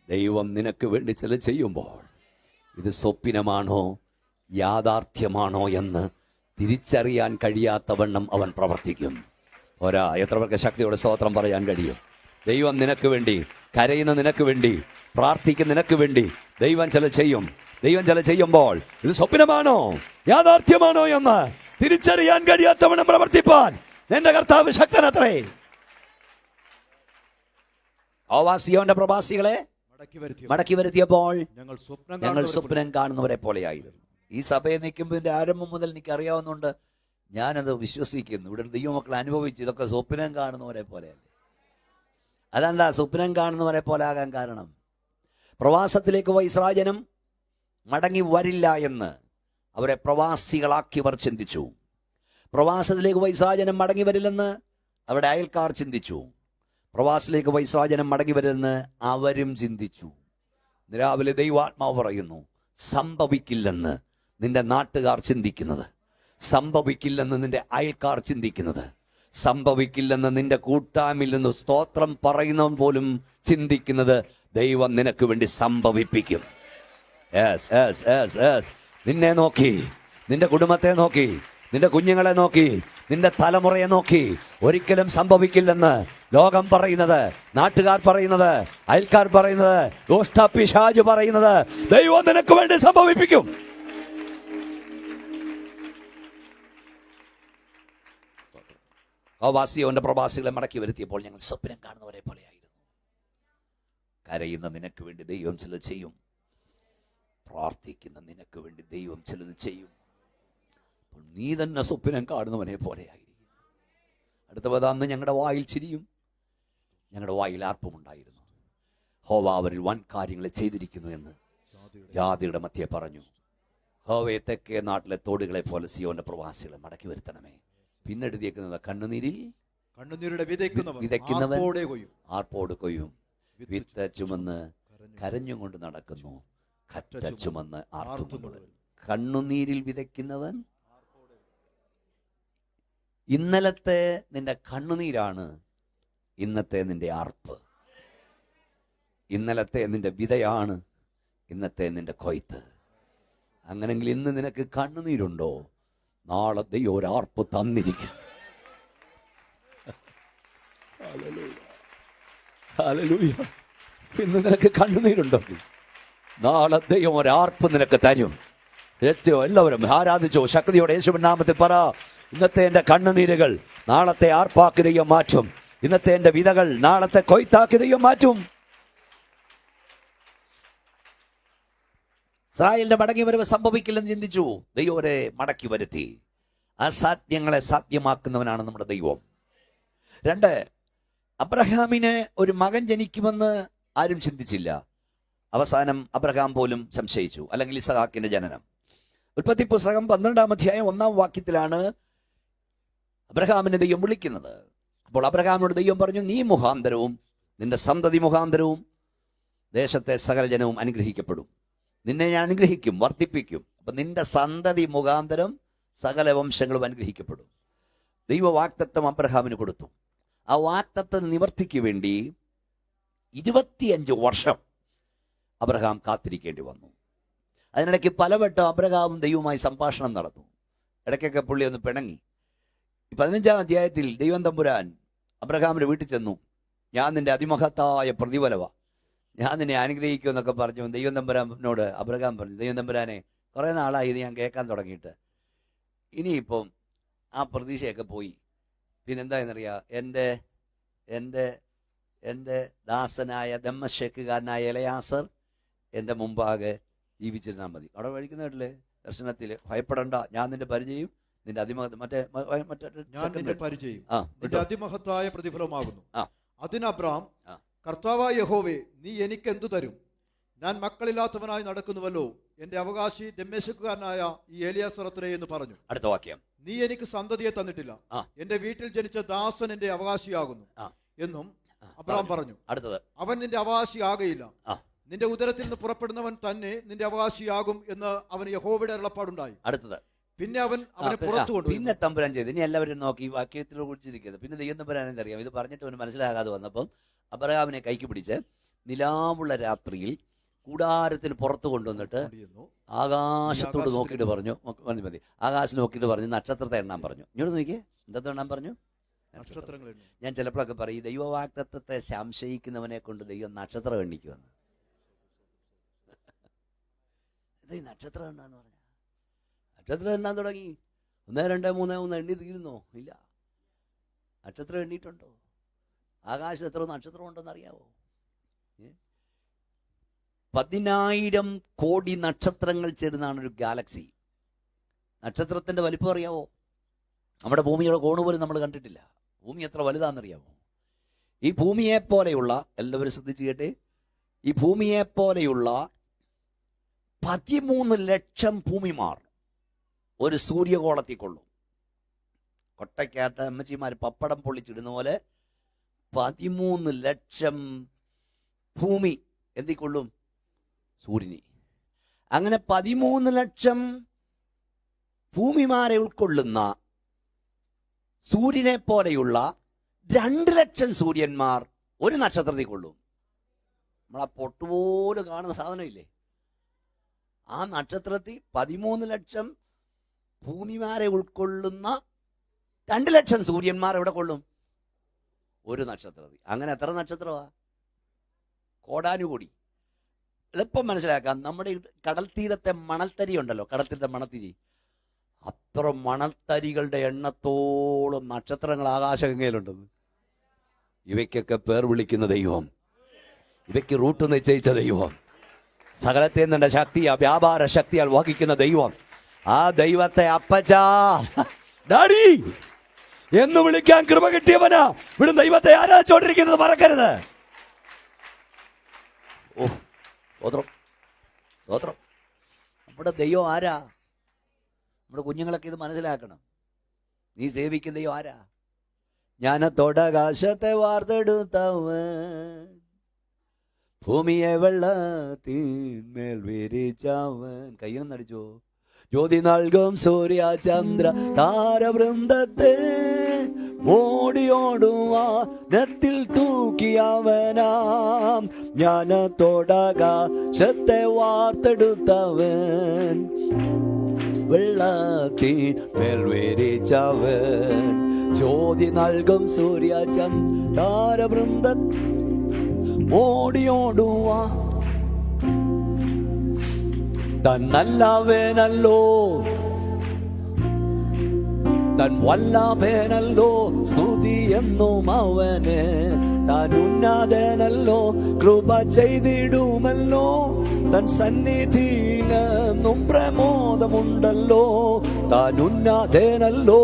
ദൈവം നിനക്ക് വേണ്ടി ചില ചെയ്യുമ്പോൾ ഇത് സ്വപ്നമാണോ യാഥാർത്ഥ്യമാണോ എന്ന് തിരിച്ചറിയാൻ കഴിയാത്തവണ്ണം അവൻ പ്രവർത്തിക്കും. എത്ര പേർക്ക് ശക്തിയോടെ സ്തോത്രം പറയാൻ കഴിയും? ദൈവം നിനക്ക് വേണ്ടി, കരയുന്ന നിനക്ക് വേണ്ടി, പ്രാർത്ഥിക്കുന്ന നിനക്ക് വേണ്ടി ദൈവം ചില ചെയ്യും. ദൈവം ചില ചെയ്യുമ്പോൾ ഇത് സ്വപ്നമാണോ യാഥാർത്ഥ്യമാണോ എന്ന് തിരിച്ചറിയാൻ കഴിയാത്തവണ്ണം പ്രവർത്തിപ്പാൻ നിന്റെ കർത്താവ് ശക്തനത്രേ. സിയോന്റെ പ്രവാസികളെ മടക്കി വരുത്തിയപ്പോൾ ഞങ്ങൾ സ്വപ്നം കാണുന്നവരെ പോലെയായിരുന്നു. ഈ സഭയെ നിൽക്കുമ്പോൾ ഇതിന്റെ ആരംഭം മുതൽ എനിക്ക് അറിയാവുന്നതുകൊണ്ട് ഞാനത് വിശ്വസിക്കുന്നു. ഇവിടെ ദൈവമക്കൾ അനുഭവിച്ചു ഇതൊക്കെ സ്വപ്നം കാണുന്നവരെ പോലെയല്ലേ. അതെന്താ സ്വപ്നം കാണുന്നവരെ പോലെ ആകാൻ കാരണം? പ്രവാസത്തിലേക്ക് പോയി ഇസ്രായേൽ ജനം മടങ്ങി വരില്ല എന്ന് അവരെ പ്രവാസികളാക്കിയവർ ചിന്തിച്ചു. പ്രവാസത്തിലേക്ക് പോയി ഇസ്രായേൽ ജനം മടങ്ങി വരില്ലെന്ന് അവരുടെ അയൽക്കാർ ചിന്തിച്ചു. പ്രവാസത്തിലേക്ക് പോയി ഇസ്രായേൽ ജനം മടങ്ങി വരില്ലെന്ന് അവരും ചിന്തിച്ചു. രാവിലെ ദൈവാത്മാവ് പറയുന്നു, സംഭവിക്കില്ലെന്ന് നിന്റെ നാട്ടുകാർ ചിന്തിക്കുന്നത്, സംഭവിക്കില്ലെന്ന് നിന്റെ അയൽക്കാർ ചിന്തിക്കുന്നത്, സംഭവിക്കില്ലെന്ന് നിന്റെ കൂട്ടായ്മയിൽ നിന്ന് സ്തോത്രം പറയുന്നവൻ പോലും ചിന്തിക്കുന്നത് ദൈവം നിനക്ക് വേണ്ടി സംഭവിപ്പിക്കും. Yes yes yes yes. നിന്നെ നോക്കി, നിന്റെ കുടുംബത്തെ നോക്കി, നിന്റെ കുഞ്ഞുങ്ങളെ നോക്കി, നിന്റെ തലമുറയെ നോക്കി ഒരിക്കലും സംഭവിക്കില്ലെന്ന് ലോകം പറയുന്നത്, നാട്ടുകാർ പറയുന്നത്, അയൽക്കാർ പറയുന്നത്, ദോഷ്ടാപിശാച് പറയുന്നത് ദൈവം നിനക്ക് വേണ്ടി സംഭവിപ്പിക്കും. വാസിയോന്റെ പ്രവാസികളെ മടക്കി വരുത്തിയപ്പോൾ ഞങ്ങൾ സ്വപ്നം കാണുന്നവരെ പോലെയായിരുന്നു. കരയുന്ന നിനക്ക് വേണ്ടി ദൈവം ചിലത് ചെയ്യും. പ്രാർത്ഥിക്കുന്ന നിനക്ക് വേണ്ടി ദൈവം ചിലത് ചെയ്യും. നീ തന്നെ സ്വപ്നം കാണുന്നവനെ പോലെയായിരിക്കും. അടുത്ത പദാന്ന് ഞങ്ങളുടെ വായിൽ ചിരിയും, ഞങ്ങളുടെ വായിൽ ആർപ്പുമുണ്ടായിരുന്നു. ഹോവ അവരിൽ വൻ കാര്യങ്ങളെ ചെയ്തിരിക്കുന്നു എന്ന് ജാതിയുടെ മധ്യേ പറഞ്ഞു. ഹോവയെ തെക്കേ നാട്ടിലെ തോടുകളെ പോലെ സിയോന്റെ പ്രവാസികളെ മടക്കി വരുത്തണമേ. പിന്നെ എഴുതിയേക്കുന്നത് കണ്ണുനീരുടെ വിതയ്ക്കുന്നവൻ ആർപ്പോട് കൊയ്യും. വിത്ത് ചുമന്ന് കരഞ്ഞും കൊണ്ട് നടക്കുന്നു, കറ്റ ചുമന്ന് ആർത്തുകൊണ്ട്. കണ്ണുനീരിൽ വിതയ്ക്കുന്നവൻ, ഇന്നലത്തെ നിന്റെ കണ്ണുനീരാണ് ഇന്നത്തെ നിന്റെ ആർപ്പ്. ഇന്നലത്തെ നിന്റെ വിതയാണ് ഇന്നത്തെ നിന്റെ കൊയ്ത്ത്. അങ്ങനെങ്കിൽ ഇന്ന് നിനക്ക് കണ്ണുനീരുണ്ടോ? നാളെ ദൈവം ഒരാർപ്പ് തന്നിരിക്കും. ഇന്ന് നിനക്ക് കണ്ണുനീരുണ്ടോ? നാളെ ദൈവം ഒരാർപ്പ് നിനക്ക് തരും. ഏറ്റവും എല്ലാവരും ആരാധിച്ചോ, ശക്തിയോടെ യേശുവിൻ നാമത്തിൽ പറ, ഇന്നത്തെ എൻ്റെ കണ്ണുനീരുകൾ നാളത്തെ ആർപ്പാക്കി ദൈവം മാറ്റും. ഇന്നത്തെ എൻ്റെ വിതകൾ നാളത്തെ കൊയ്ത്താക്കി ദൈവം മാറ്റും. ഇസ്രായേലിന്റെ മടങ്ങി വരവ് സംഭവിക്കില്ലെന്ന് ചിന്തിച്ചു, ദൈവരെ മടക്കി വരുത്തി. അസാധ്യങ്ങളെ സാധ്യമാക്കുന്നവനാണ് നമ്മുടെ ദൈവം. 2, അബ്രഹാമിന് ഒരു മകൻ ജനിക്കുമെന്ന് ആരും ചിന്തിച്ചില്ല. അവസാനം അബ്രഹാം പോലും സംശയിച്ചു, അല്ലെങ്കിൽ ഇസഹാക്കിന്റെ ജനനം. ഉൽപ്പത്തി പുസ്തകം 12-ാം അധ്യായം 1-ാം വാക്യത്തിലാണ് അബ്രഹാമിനെ ദൈവം വിളിക്കുന്നത്. അപ്പോൾ അബ്രഹാമിനോട് ദൈവം പറഞ്ഞു, നീ മുഖാന്തരവും നിന്റെ സന്തതി മുഖാന്തരവും ദേശത്തെ സകല ജനവും അനുഗ്രഹിക്കപ്പെടും. നിന്നെ ഞാൻ അനുഗ്രഹിക്കും, വർദ്ധിപ്പിക്കും. അപ്പൊ നിന്റെ സന്തതി മുഖാന്തരം സകല വംശങ്ങളും അനുഗ്രഹിക്കപ്പെടും. ദൈവ വാഗ്ദത്തം അബ്രഹാമിന് കൊടുത്തു. ആ വാഗ്ദത്ത നിവർത്തിക്ക് വേണ്ടി 25 വർഷം അബ്രഹാം കാത്തിരിക്കേണ്ടി വന്നു. അതിനിടയ്ക്ക് പലവട്ടം അബ്രഹാമും ദൈവവുമായി സംഭാഷണം നടന്നു. ഇടയ്ക്കൊക്കെ പുള്ളി ഒന്ന് പിണങ്ങി. 15-ാം അധ്യായത്തിൽ ദൈവം തമ്പുരാൻ അബ്രഹാമിന്റെ വീട്ടിൽ ചെന്നു. ഞാൻ നിന്റെ അതിമഹത്തായ പ്രതിഫലവാ, ഞാൻ നിന്നെ അനുഗ്രഹിക്കുമെന്നൊക്കെ പറഞ്ഞു. ദൈവം തമ്പുരാനോട് അബ്രഹാം പറഞ്ഞു, ദൈവം തമ്പുരാനെ, കുറേ നാളായി ഇത് ഞാൻ കേൾക്കാൻ തുടങ്ങിയിട്ട്, ഇനിയിപ്പം ആ പ്രതീക്ഷയൊക്കെ പോയി. പിന്നെന്തായെന്നറിയാം, എൻ്റെ ദാസനായ ദമ്മശേക്കുകാരനായ എലയാസർ എൻ്റെ മുമ്പാകെ ജീവിച്ചിരുന്നാൽ മതി. അവിടെ വഴിക്കുന്ന കേട്ടില്ലേ ദർശനത്തിൽ, ഭയപ്പെടണ്ട, ഞാൻ നിന്റെ പരിചയം നിന്റെ അതിമഹത്തായ പ്രതിഫലമാകുന്നു. അതിന് അബ്രാം, കർത്താവായ യഹോവേ, നീ എനിക്ക് എന്തു തരും? ഞാൻ മക്കളില്ലാത്തവനായി നടക്കുന്നുവല്ലോ. എന്റെ അവകാശി ദമ്മേശക്കുകാരനായ ഈ എലിയാസറത്രേ എന്ന് പറഞ്ഞു. അടുത്ത വാക്യം, നീ എനിക്ക് സന്തതിയെ തന്നിട്ടില്ല, എന്റെ വീട്ടിൽ ജനിച്ച ദാസൻ എന്റെ അവകാശിയാകുന്നു എന്നും അബ്രാം പറഞ്ഞു. അടുത്തത്, അവൻ നിന്റെ അവകാശിയാകയില്ല, നിന്റെ ഉദരത്തിൽ നിന്ന് പുറപ്പെടുന്നവൻ തന്നെ നിന്റെ അവകാശിയാകും എന്ന് അവന് യഹോവയുടെ അരുളപ്പാടുണ്ടായി. അടുത്തത്, പിന്നെ അവൻ അവനെ പുറത്തു കൊണ്ടു. പിന്നെ തമ്പുരാൻ ചെയ്ത്, ഇനി എല്ലാവരും നോക്കി ഈ വാക്യത്തിൽ കുറിച്ചിരിക്കുന്നത്. പിന്നെ ദൈവം തമ്പുരാൻ എന്തറിയാം, ഇത് പറഞ്ഞിട്ട് അവന് മനസ്സിലാകാതെ വന്നപ്പം അബ്രഹാമിനെ കൈക്ക് പിടിച്ച് നിലാവുള്ള രാത്രിയിൽ കൂടാരത്തിന് പുറത്ത് കൊണ്ടുവന്നിട്ട് ആകാശത്തോട് നോക്കിയിട്ട് പറഞ്ഞു, മതി, ആകാശം നോക്കിയിട്ട് പറഞ്ഞു നക്ഷത്രത്തെ എണ്ണാൻ പറഞ്ഞു. ഇങ്ങോട്ട് നോക്കിയേ, എന്താ എണ്ണാൻ പറഞ്ഞു? നക്ഷത്രങ്ങൾ. ഞാൻ ചിലപ്പോഴൊക്കെ പറയും, ദൈവവാഗ്ദത്തത്തെ സംശയിക്കുന്നവനെ കൊണ്ട് ദൈവം നക്ഷത്രം എണ്ണിക്കുമെന്ന്. ഇത് ഈ നക്ഷത്രം എണ്ണാന്ന് പറഞ്ഞ നക്ഷത്രം എണ്ണാൻ തുടങ്ങി. 1, 2, 3, 1 എണ്ണി തീരുന്നോ? ഇല്ല. നക്ഷത്രം എണ്ണിയിട്ടുണ്ടോ? ആകാശത്ത് എത്ര നക്ഷത്രം ഉണ്ടെന്ന് അറിയാവോ? 10,000 കോടി നക്ഷത്രങ്ങൾ ചേർന്നാണ് ഒരു ഗാലക്സി. നക്ഷത്രത്തിന്റെ വലിപ്പം അറിയാവോ? നമ്മുടെ ഭൂമിയുടെ കോണ് പോലും നമ്മൾ കണ്ടിട്ടില്ല. ഭൂമി എത്ര വലുതാണെന്നറിയാമോ? ഈ ഭൂമിയെ പോലെയുള്ള, എല്ലാവരും ശ്രദ്ധിച്ചു കേട്ടെ, ഈ ഭൂമിയെ പോലെയുള്ള 13 ലക്ഷം ഭൂമിമാർ ഒരു സൂര്യകോളത്തിൽ കൊള്ളും. കൊട്ടയ്ക്കകത്ത് അമ്മച്ചിമാർ പപ്പടം പൊള്ളിച്ചിടുന്ന പോലെ 13 ലക്ഷം ഭൂമി എന്തിക്കൊള്ളും? സൂര്യനെ. അങ്ങനെ 13 ലക്ഷം ഭൂമിമാരെ ഉൾക്കൊള്ളുന്ന സൂര്യനെ പോലെയുള്ള 2 ലക്ഷം സൂര്യന്മാർ ഒരു നക്ഷത്രത്തിൽ കൊള്ളും. നമ്മളാ പൊട്ടുപോലെ കാണുന്ന സാധനമില്ലേ, ആ നക്ഷത്രത്തിൽ 13 ലക്ഷം ഭൂമിമാരെ ഉൾക്കൊള്ളുന്ന 2 ലക്ഷം സൂര്യന്മാർ എവിടെ കൊള്ളും? ഒരു നക്ഷത്രത്തിൽ. അങ്ങനെ എത്ര നക്ഷത്രമാ? കോടാനുകൂടി. എളുപ്പം മനസ്സിലാക്കാം. നമ്മുടെ ഈ കടൽ തീരത്തെ മണൽത്തരി ഉണ്ടല്ലോ, കടൽ തീരത്തെ മണൽത്തിരി, അത്ര മണൽത്തരികളുടെ എണ്ണത്തോളം നക്ഷത്രങ്ങൾ ആകാശഗംഗയിലുണ്ടെന്ന്. ഇവയ്ക്കൊക്കെ പേർ വിളിക്കുന്ന ദൈവം, ഇവയ്ക്ക് റൂട്ട് നിശ്ചയിച്ച ദൈവം, സകലത്തെ നിന്റെ ശക്തിയാ വ്യാപാര ശക്തിയാൽ വഹിക്കുന്ന ദൈവം, ആ ദൈവത്തെ അപ്പച്ചാ ഡാഡി എന്ന് വിളിക്കാൻ കൃപ കിട്ടിയവനാ ഇവിടെ ദൈവത്തെ ആരാധിച്ചോണ്ടിരിക്കുന്നത് മറക്കരുത്. ഓ സ്തോത്രം സ്തോത്രം. നമ്മുടെ ദൈവം ആരാ? നമ്മുടെ കുഞ്ഞുങ്ങളൊക്കെ ഇത് മനസ്സിലാക്കണം. നീ സേവിക്കുന്ന ദൈവം ആരാ? ജ്ഞാനത്തോടാകാശത്തെ വാർത്തെടുത്തവൻ, ഭൂമിയെ വെള്ളത്തിന്മേൽ വിരിച്ചവൻ. കയ്യൊന്നടിച്ചോ. ജ്യോതി നൽകും സൂര്യ ചന്ദ്ര താരവൃന്ദത്തെ ഓടിയോടുവാനത്തിൽ തൂക്കിയവനാം, ജ്ഞാനത്തോടാകാശത്തെ വാർത്തെടുത്തവൻ, വെള്ളത്തിന്മേൽ വിരിച്ചവൻ. ജ്യോതി നൽകും സൂര്യ ചന്ദ്ര താരവൃന്ദ ഓടിയോടുവാ തൻ നല്ലവനല്ലോ, തൻ വല്ലഭനല്ലോ, സ്തുതി എന്നും അവന്. താൻ ഉന്നതനല്ലോ, കൃപ ചെയ്തിടുമല്ലോ, തൻ സന്നിധിയിലെന്നും പ്രമോദമുണ്ടല്ലോ. താൻ ഉന്നതനല്ലോ,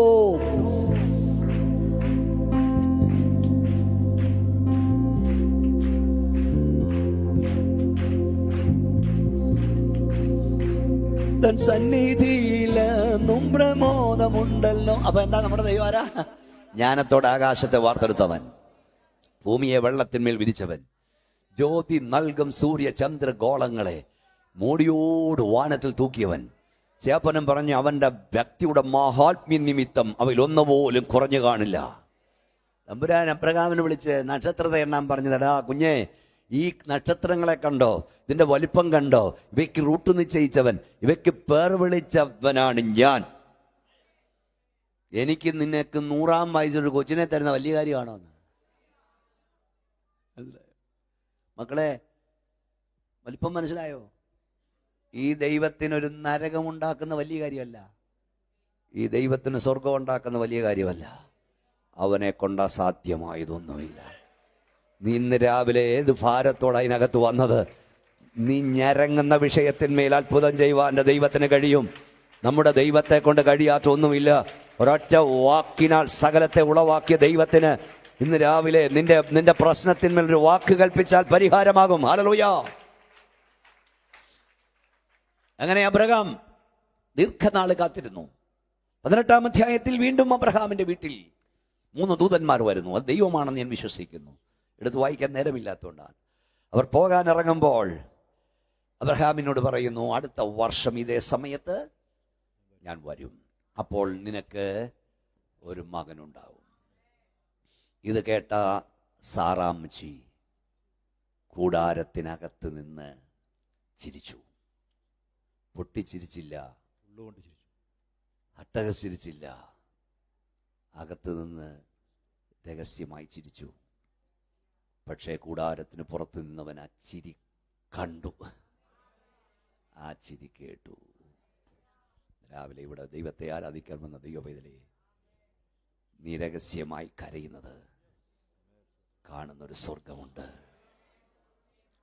തൻ സന്നിധിയിലെന്നും പ്രമോദമുണ്ടല്ലോ. അപ്പൊ എന്താ നമ്മുടെ ദൈവം ആരാ? ജ്ഞാനത്തോടെ ആകാശത്തെ വാർത്തെടുത്തവൻ, ഭൂമിയെ വെള്ളത്തിന്മേൽ വിരിച്ചവൻ, ജ്യോതി നൽകും സൂര്യ ചന്ദ്രഗോളങ്ങളെ മോടിയോട് വാനത്തിൽ തൂക്കിയവൻ. ചേപ്പനം പറഞ്ഞു, അവന്റെ വ്യക്തിയുടെ മഹാത്മ്യ നിമിത്തം അവയിൽ ഒന്നുപോലും കുറഞ്ഞു കാണില്ല. തമ്പുരാൻ അബ്രഹാമിനെ വിളിച്ച് നക്ഷത്രത്തെ എണ്ണാൻ പറഞ്ഞതടാ കുഞ്ഞേ, ഈ നക്ഷത്രങ്ങളെ കണ്ടോ, ഇതിന്റെ വലിപ്പം കണ്ടോ, ഇവയ്ക്ക് റൂട്ട് നിശ്ചയിച്ചവൻ, ഇവയ്ക്ക് പേർ വിളിച്ചവനാണ് ഞാൻ. എനിക്ക് നിനക്ക് 100-ാം വയസ്സൊരു കൊച്ചിനെ തരുന്ന വലിയ കാര്യമാണോ? മക്കളെ, വലിപ്പം മനസ്സിലായോ? ഈ ദൈവത്തിനൊരു നരകമുണ്ടാക്കുന്ന വലിയ കാര്യമല്ല, ഈ ദൈവത്തിന് സ്വർഗം ഉണ്ടാക്കുന്ന വലിയ കാര്യമല്ല. അവനെ കൊണ്ട് അസാധ്യമായതൊന്നുമില്ല. നീ ഇന്ന് രാവിലെ ഏത് ഭാരത്തോടെ അതിനകത്ത് വന്നത്? നീ ഞരങ്ങുന്ന വിഷയത്തിന്മേൽ അത്ഭുതം ചെയ്യുവാൻ എൻ്റെ ദൈവത്തിന് കഴിയും. നമ്മുടെ ദൈവത്തെ കൊണ്ട് കഴിയാത്ത ഒന്നുമില്ല. ഒരൊറ്റ വാക്കിനാൽ സകലത്തെ ഉളവാക്കിയ ദൈവത്തിന് ഇന്ന് രാവിലെ നിന്റെ പ്രശ്നത്തിന്മേൽ ഒരു വാക്ക് കൽപ്പിച്ചാൽ പരിഹാരമാകും. ഹല്ലേലൂയ. അങ്ങനെ അബ്രഹാം ദീർഘനാൾ കാത്തിരുന്നു. 18-ാം അധ്യായത്തിൽ വീണ്ടും അബ്രഹാമിന്റെ വീട്ടിൽ 3 ദൂതന്മാർ വരുന്നു. അത് ദൈവമാണെന്ന് ഞാൻ വിശ്വസിക്കുന്നു. എടുത്ത് വായിക്കാൻ നേരമില്ലാത്തതുകൊണ്ടാണ്. അവർ പോകാൻ ഇറങ്ങുമ്പോൾ അബ്രഹാമിനോട് പറയുന്നു, അടുത്ത വർഷം ഇതേ സമയത്ത് ഞാൻ വരും, അപ്പോൾ നിനക്ക് ഒരു മകനുണ്ടാവും. ഇത് കേട്ട സാറാമ്മച്ചി കൂടാരത്തിനകത്ത് നിന്ന് ചിരിച്ചു. പൊട്ടിച്ചിരിച്ചില്ല, ഉള്ളുകൊണ്ട് ചിരിച്ചു. അട്ടഹസിച്ചില്ല, അകത്ത് നിന്ന് രഹസ്യമായി ചിരിച്ചു. പക്ഷേ കൂടാരത്തിന് പുറത്ത് നിന്നവൻ ആ ചിരി കണ്ടു, ആ ചിരി കേട്ടു. രാവിലെ ഇവിടെ ദൈവത്തെ ആരാധിക്കാൻ വന്ന ദൈവപൈതലേ, നീ രഹസ്യമായി കരയുന്നത് കാണുന്നൊരു സ്വർഗമുണ്ട്.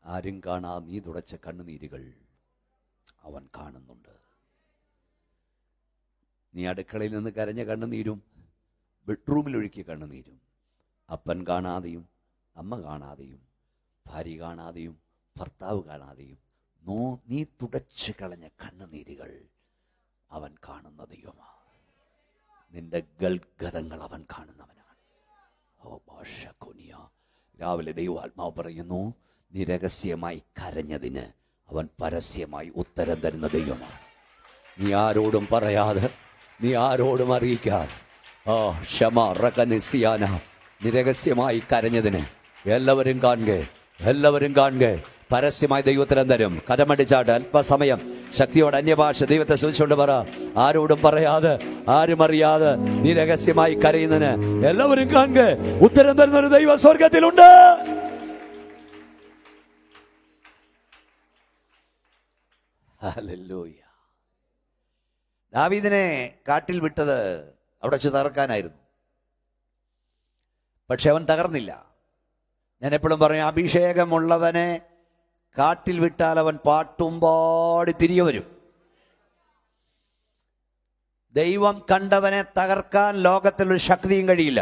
ആരും കാണാ നീ തുടച്ച കണ്ണുനീരുകൾ അവൻ കാണുന്നുണ്ട്. നീ അടുക്കളയിൽ നിന്ന് കരഞ്ഞ കണ്ണുനീരും ബെഡ്റൂമിൽ ഒഴുക്കിയ കണ്ണുനീരും അപ്പൻ കാണാതെയും അമ്മ കാണാതെയും ഭാര്യ കാണാതെയും ഭർത്താവ് കാണാതെയും നീ തുടച്ചു കളഞ്ഞ കണ്ണുനീരുകൾ അവൻ കാണുന്ന ദൈവമാണ്. നിന്റെ ഗൽഗതങ്ങൾ അവൻ കാണുന്നവനാണ്. ഓ ഭാഷ കൊനിയ, രാവിലെ ദൈവാത്മാവ് പറയുന്നു, നീ രഹസ്യമായി കരഞ്ഞതിന് അവൻ പരസ്യമായി ഉത്തരം തരുന്ന ദൈവമാണ്. നീ ആരോടും പറയാതെ നീ ആരോടും അറിയിക്കാൻ. ഓ ക്ഷമ റകനിസിയാന, നീ രഹസ്യമായി കരഞ്ഞതിന് എല്ലാവരും കാണുക, എല്ലാവരും കാണുക. പരസ്യമായി ദൈവത്തിന് തരും. കരമടിച്ചാട്ട് അല്പസമയം ശക്തിയോടെ അന്യഭാഷ ദൈവത്തെ സ്തുതിച്ചുകൊണ്ട് പറ. ആരോടും പറയാതെ, ആരും അറിയാതെ നീ രഹസ്യമായി കരയുന്നതിന് എല്ലാവരും കാണുക. ഉത്തരം തരുന്നൊരു ദൈവ സ്വർഗത്തിലുണ്ട്. ഹല്ലേലൂയ. ദാവീദിനെ കാട്ടിൽ വിട്ടത് അവിടെ വെച്ച് തകർക്കാനായിരുന്നു. പക്ഷെ അവൻ തകർന്നില്ല. ഞാൻ എപ്പോഴും പറയും, അഭിഷേകമുള്ളവനെ കാട്ടിൽ വിട്ടാൽ അവൻ പാട്ടും പാടി തിരികെ വരും. ദൈവം കണ്ടവനെ തകർക്കാൻ ലോകത്തിലൊരു ശക്തിയും കഴിയില്ല.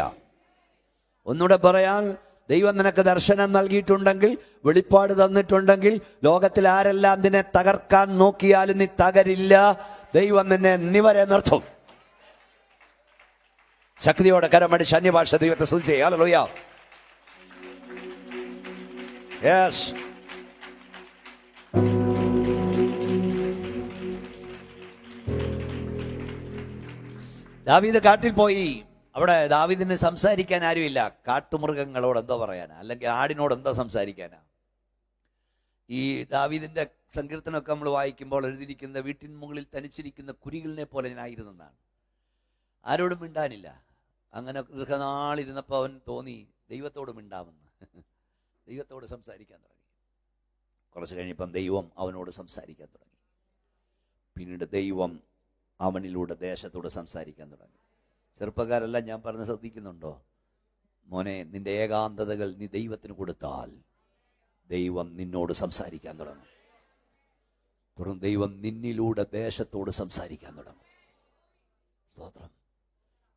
ഒന്നുകൂടെ പറയാൻ, ദൈവം നിനക്ക് ദർശനം നൽകിയിട്ടുണ്ടെങ്കിൽ, വെളിപ്പാട് തന്നിട്ടുണ്ടെങ്കിൽ, ലോകത്തിൽ ആരെല്ലാം നിന്നെ തകർക്കാൻ നോക്കിയാലും നീ തകരില്ല. ദൈവം നിന്നെ നിവരെ നിർത്തും. ശക്തിയോടെ കരമടിച്ച് അന്യഭാഷ ദൈവത്തെ സ്തുതിച്ചേ. ഹല്ലേലൂയ. യെസ്. ദാവീദ് കാട്ടിൽ പോയി. അവിടെ ദാവീദിന് സംസാരിക്കാൻ ആരുമില്ല. കാട്ടുമൃഗങ്ങളോട് എന്തോ പറയാനാ, അല്ലെങ്കിൽ ആടിനോട് എന്തോ സംസാരിക്കാനാ. ഈ ദാവീദിന്റെ സങ്കീർത്തനമൊക്കെ നമ്മൾ വായിക്കുമ്പോൾ എഴുതിയിരിക്കുന്ന, വീട്ടിൻ മുകളിൽ തനിച്ചിരിക്കുന്ന കുരികളിനെ പോലെ ഞാനായിരുന്നെന്നാണ്. ആരോടും മിണ്ടാനില്ല. അങ്ങനെ ദീർഘനാളിരുന്നപ്പോൾ അവൻ തോന്നി ദൈവത്തോട് മിണ്ടാമെന്ന്. ദൈവത്തോട് സംസാരിക്കാൻ തുടങ്ങി. കുറച്ച് കഴിഞ്ഞപ്പം ദൈവം അവനോട് സംസാരിക്കാൻ തുടങ്ങി. പിന്നീട് ദൈവം അവനിലൂടെ ദേശത്തോട് സംസാരിക്കാൻ തുടങ്ങി. ചെറുപ്പക്കാരെല്ലാം ഞാൻ പറഞ്ഞ് ശ്രദ്ധിക്കുന്നുണ്ടോ? മോനെ, നിന്റെ ഏകാന്തതകൾ നീ ദൈവത്തിന് കൊടുത്താൽ ദൈവം നിന്നോട് സംസാരിക്കാൻ തുടങ്ങും. തുടർന്ന് ദൈവം നിന്നിലൂടെ ദേശത്തോട് സംസാരിക്കാൻ തുടങ്ങും. സ്തോത്രം.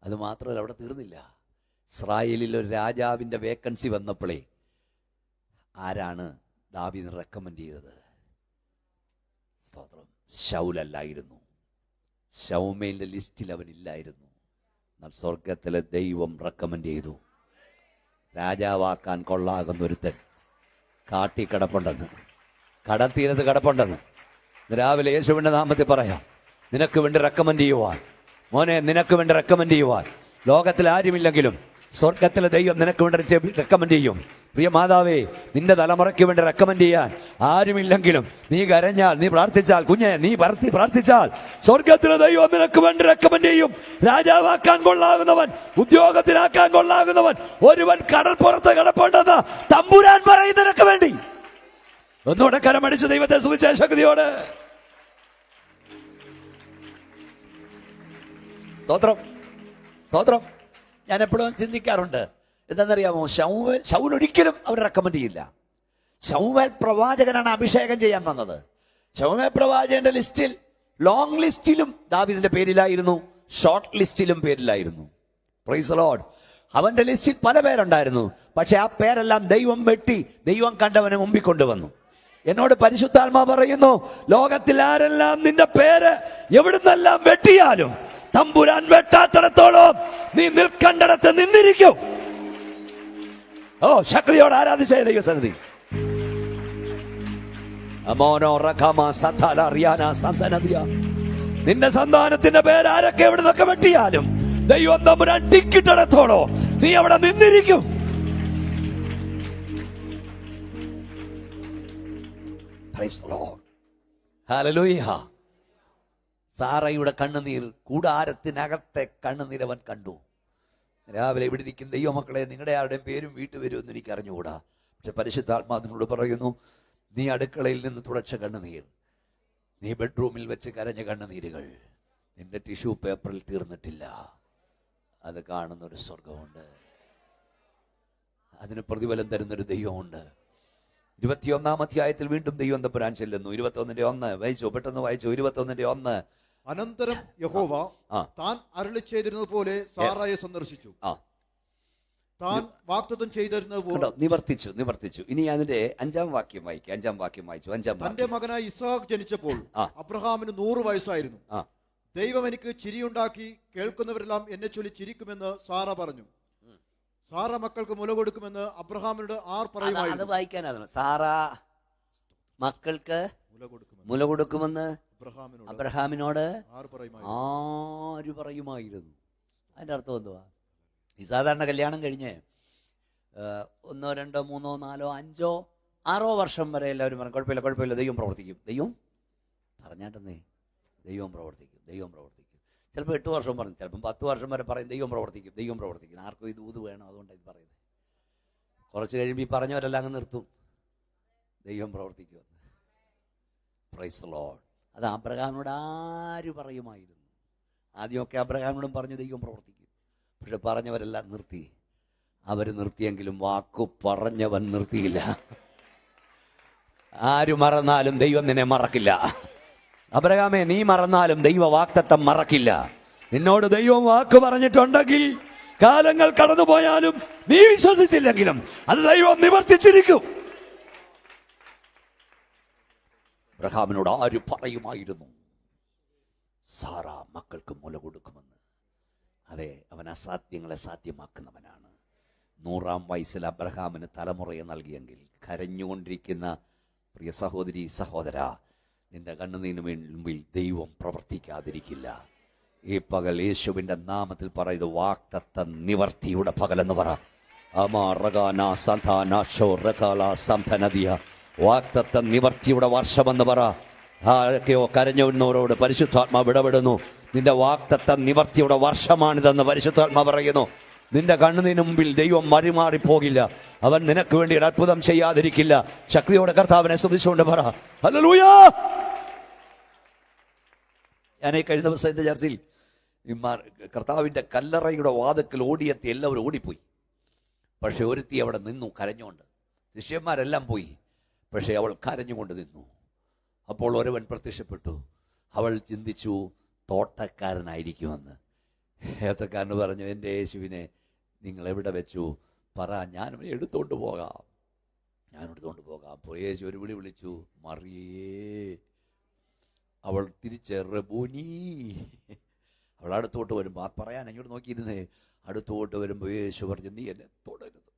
അത് മാത്രമല്ല, അവിടെ തീർന്നില്ല. ഇസ്രായേലിൽ ഒരു രാജാവിൻ്റെ വേക്കൻസി വന്നപ്പോഴേ ആരാണ് ദാവീദിനെ റെക്കമെൻഡ് ചെയ്തത്? സ്തോത്രം. ശൗലല്ലായിരുന്നു. ശൗമേലിന്റെ ലിസ്റ്റിൽ അവനില്ലായിരുന്നു. എന്നാൽ സ്വർഗത്തിലെ ദൈവം റെക്കമെൻഡ് ചെയ്തു. രാജാവാക്കാൻ കൊള്ളാകുന്ന ഒരുത്തൻ കാട്ടി കിടപ്പുണ്ടെന്ന്, കടത്തീരത്ത് കിടപ്പുണ്ടെന്ന് രാവിലെ യേശുവിന്റെ നാമത്തിൽ പറയാം. നിനക്ക് വേണ്ടി റെക്കമെൻഡ് ചെയ്യുവാൻ, മോനെ, നിനക്ക് വേണ്ടി റെക്കമെൻഡ് ചെയ്യുവാൻ ലോകത്തിൽ ആരുമില്ലെങ്കിലും സ്വർഗത്തിലെ ദൈവം നിനക്ക് വേണ്ടി റെക്കമെൻഡ് ചെയ്യും. പ്രിയ മാതാവേ, നിന്റെ തലമുറയ്ക്ക് വേണ്ടി റെക്കമെൻഡ് ചെയ്യാൻ ആരുമില്ലെങ്കിലും നീ കരഞ്ഞാൽ, നീ പ്രാർത്ഥിച്ചാൽ, കുഞ്ഞെ നീ പ്രാർത്ഥിച്ചാൽ സ്വർഗത്തിലെ ദൈവം നിനക്ക് വേണ്ടി റെക്കമെൻഡ് ചെയ്യും. രാജാവാക്കാൻ കൊള്ളാകുന്നവൻ, ഉദ്യോഗത്തിനാക്കാൻ കൊള്ളാകുന്നവൻ ഒരുവൻ കടൽപ്പുറത്ത് കിടപ്പുണ്ടെന്ന് തമ്പുരാൻ പറയും നിനക്ക് വേണ്ടി. ഒന്നുകൂടെ കരമടിച്ച് ദൈവത്തെ സ്തുതിച്ച ശക്തിയോട്. സ്തോത്രം, സ്തോത്രം. ഞാൻ എപ്പോഴും ചിന്തിക്കാറുണ്ട്, എന്താണെന്നറിയാമോ? ശൗൽ ഒരിക്കലും അവർ റെക്കമെൻഡ് ചെയ്യില്ല. ശമൂവേൽ പ്രവാചകനാണ് അഭിഷേകം ചെയ്യാൻ വന്നത്. ശമൂവേൽ പ്രവാചകന്റെ ലിസ്റ്റിൽ, ലോങ് ലിസ്റ്റിലും ദാവീദിന്റെ പേരിലായിരുന്നു, ഷോർട്ട് ലിസ്റ്റിലും പേരിലായിരുന്നു. Price the Lord. അവന്റെ ലിസ്റ്റിൽ പല പേരുണ്ടായിരുന്നു. പക്ഷെ ആ പേരെല്ലാം ദൈവം വെട്ടി, ദൈവം കണ്ടവനെ മുമ്പിൽ കൊണ്ടുവന്നു. എന്നോട് പരിശുദ്ധാത്മാവ് പറയുന്നു, ലോകത്തിൽ ആരെല്ലാം നിന്റെ പേര് എവിടുന്നെല്ലാം വെട്ടിയാലും തമ്പുരാൻ വെട്ടാത്തിടത്തോളം നീ നിൽക്കണ്ടിടത്ത് നിന്നിരിക്കും. ഓ, ശക്തിയോട് ആരാധിച്ച ദൈവസന്നിധി. നിന്റെ സന്താനത്തിന്റെ പേര് ആരൊക്കെ എവിടുന്നൊക്കെ വെട്ടിയാലും ദൈവം തമ്പുരാൻ ടിക്കിട്ടിടത്തോളം നീ അവിടെ നിന്നിരിക്കും. ഹല്ലേലൂയ. സാറയുടെ കണ്ണുനീർ, കൂടാരത്തിനകത്തെ കണ്ണുനീർ അവൻ കണ്ടു. രാവിലെ ഇവിടെ ഇരിക്കുന്ന ദൈവമക്കളെ, നിങ്ങളുടെ ആരുടെയും പേരും വീട്ടു വരുമെന്ന് എനിക്ക് അറിഞ്ഞുകൂടാ. പക്ഷെ പരിശുദ്ധാത്മാവ് നിങ്ങളോട് പറയുന്നു, നീ അടുക്കളയിൽ നിന്ന് തുടച്ച കണ്ണുനീർ, നീ ബെഡ്റൂമിൽ വെച്ച് കരഞ്ഞ കണ്ണുനീരുകൾ നിന്റെ ടിഷ്യൂ പേപ്പറിൽ തീർന്നിട്ടില്ല. അത് കാണുന്നൊരു സ്വർഗമുണ്ട്. അതിന് പ്രതിഫലം തരുന്നൊരു ദൈവമുണ്ട്. 21-ാം അധ്യായത്തിൽ വീണ്ടും ദൈവം തമ്പുരാൻ ചെല്ലുന്നു. 21:1 വായിച്ചു, പെട്ടെന്ന് വായിച്ചു. 21:1. അനന്തരം യഹോവ താൻ അരുളി ചെയ്തിരുന്നത് പോലെ സാറായെ സന്ദർശിച്ചു. താൻ വാഗ്ദത്തം ചെയ്തിരുന്നത് പോലെ നിവർത്തിച്ചു. ഇനി അതിന്റെ 5-ാം വാക്യം വായിക്കും. 5-ാം വാക്യം വായിച്ചു. 5-ാം വാക്യം. തന്റെ മകനായ ഇസ്ഹാക്ക് ജനിച്ചപ്പോൾ അബ്രഹാമിന് 100 വയസ്സായിരുന്നു. ദൈവം എനിക്ക് ചിരിയുണ്ടാക്കി, കേൾക്കുന്നവരെല്ലാം എന്നെ ചൊല്ലി ചിരിക്കുമെന്ന് സാറ പറഞ്ഞു. സാറ മക്കൾക്ക് മുല കൊടുക്കുമെന്ന് അബ്രഹാമിനോട് ആർ പറയുമായിരുന്നു. വായിക്കാനാണ്. സാറ മക്കൾക്ക് മുല കൊടുക്കുമെന്ന് അബ്രഹാമിനോട് ആര് പറയുമായിരുന്നു? ആര് പറയുമായിരുന്നു? അതിൻ്റെ അർത്ഥം എന്തുവാ? ഈ സാധാരണ കല്യാണം കഴിഞ്ഞ് 1, 2, 3, 4, 5, 6 വർഷം വരെ എല്ലാവരും പറയും കുഴപ്പമില്ല, ദൈവം പ്രവർത്തിക്കും. ദൈവം പറഞ്ഞാട്ടെന്നേ, ദൈവം പ്രവർത്തിക്കും. ചിലപ്പോൾ 8 വർഷം പറഞ്ഞു, ചിലപ്പം 10 വർഷം വരെ പറയും ദൈവം പ്രവർത്തിക്കും. ആർക്കും ഇത് വേണം, അതുകൊണ്ടാണ് ഇത് പറയുന്നത്. കുറച്ച് കഴിയുമ്പോൾ ഈ പറഞ്ഞവരെല്ലാം അങ്ങ് നിർത്തും, ദൈവം പ്രവർത്തിക്കും. Price the Lord. അത് അബ്രഹാമിനോട് ആര് പറയുമായിരുന്നു? ആദ്യമൊക്കെ അബ്രഹാമിനോടും പറഞ്ഞു ദൈവം പ്രവർത്തിക്കും. പക്ഷെ പറഞ്ഞവരെല്ലാം നിർത്തി. അവർ നിർത്തിയെങ്കിലും വാക്കു പറഞ്ഞവൻ നിർത്തിയില്ല. ആര് മറന്നാലും ദൈവം നിന്നെ മറക്കില്ല. അബ്രഹാമേ, നീ മറന്നാലും ദൈവ വാഗ്ദത്തം മറക്കില്ല. നിന്നോട് ദൈവം വാക്ക് പറഞ്ഞിട്ടുണ്ടെങ്കിൽ കാലങ്ങൾ കടന്നുപോയാലും നീ വിശ്വസിച്ചില്ലെങ്കിലും അത് ദൈവം നിവർത്തിച്ചിരിക്കും. അബ്രഹാമിനോട് ആര് പറയുമായിരുന്നു സാറ മക്കൾക്ക് മുല കൊടുക്കുമെന്ന്? അതെ, അവൻ അസാധ്യങ്ങളെ സാധ്യമാക്കുന്നവനാണ്. 100-ാം വയസ്സിൽ അബ്രഹാമിന് തലമുറയെ നൽകിയെങ്കിൽ കരഞ്ഞുകൊണ്ടിരിക്കുന്ന പ്രിയ സഹോദരി സഹോദര, നിന്റെ കണ്ണുനീരിന് മുമ്പിൽ ദൈവം പ്രവർത്തിക്കാതിരിക്കില്ല. ഈ പകൽ യേശുവിൻ്റെ നാമത്തിൽ പറയുന്നത് വാഗ്ദത്ത നിവർത്തിയുടെ പകലെന്ന് പറ. വാഗ്ദത്ത നിവർത്തിയുടെ വർഷമെന്ന് പറ. ആരൊക്കെയോ കരഞ്ഞവരോട് പരിശുദ്ധാത്മാവ് ഇടപെടുന്നു. നിന്റെ വാഗ്ദത്ത നിവർത്തിയുടെ വർഷമാണിതെന്ന് പരിശുദ്ധാത്മാവ് പറയുന്നു. നിന്റെ കണ്ണുനീരിന് മുമ്പിൽ ദൈവം മറിമാറിപ്പോകില്ല. അവൻ നിനക്ക് വേണ്ടി ഒരു അത്ഭുതം ചെയ്യാതിരിക്കില്ല. ശക്തിയോടെ കർത്താവിനെ സ്തുതിച്ചുകൊണ്ട് പറ ഹല്ലേലൂയ. ഞാൻ ഈ കഴിഞ്ഞ ദിവസം എൻ്റെ ചർച്ചയിൽ കർത്താവിൻ്റെ കല്ലറയുടെ വാതിക്കൽ ഓടിയെത്തി എല്ലാവരും ഓടിപ്പോയി. പക്ഷെ ഒരുത്തി അവിടെ നിന്നു കരഞ്ഞുകൊണ്ട്. ശിഷ്യന്മാരെല്ലാം പോയി, പക്ഷെ അവൾ കരഞ്ഞുകൊണ്ട് നിന്നു. അപ്പോൾ ഒരുവൻ പ്രത്യക്ഷപ്പെട്ടു. അവൾ ചിന്തിച്ചു തോട്ടക്കാരനായിരിക്കുമെന്ന്. തോട്ടക്കാരന് പറഞ്ഞു, എൻ്റെ യേശുവിനെ നിങ്ങൾ എവിടെ വെച്ചു പറ, ഞാനവനെ എടുത്തുകൊണ്ട് പോകാം. അപ്പോൾ യേശു ഒരു വിളി വിളിച്ചു, മറിയേ. അവൾ തിരിച്ച് റബൂനി. അവൾ അടുത്തോട്ട് വരുമ്പോൾ ആ പറയാൻ അങ്ങോട്ട് നോക്കിയിരുന്നേ. അടുത്തോട്ട് വരുമ്പോൾ യേശു പറഞ്ഞു, നീ എന്നെ തൊടരുത്.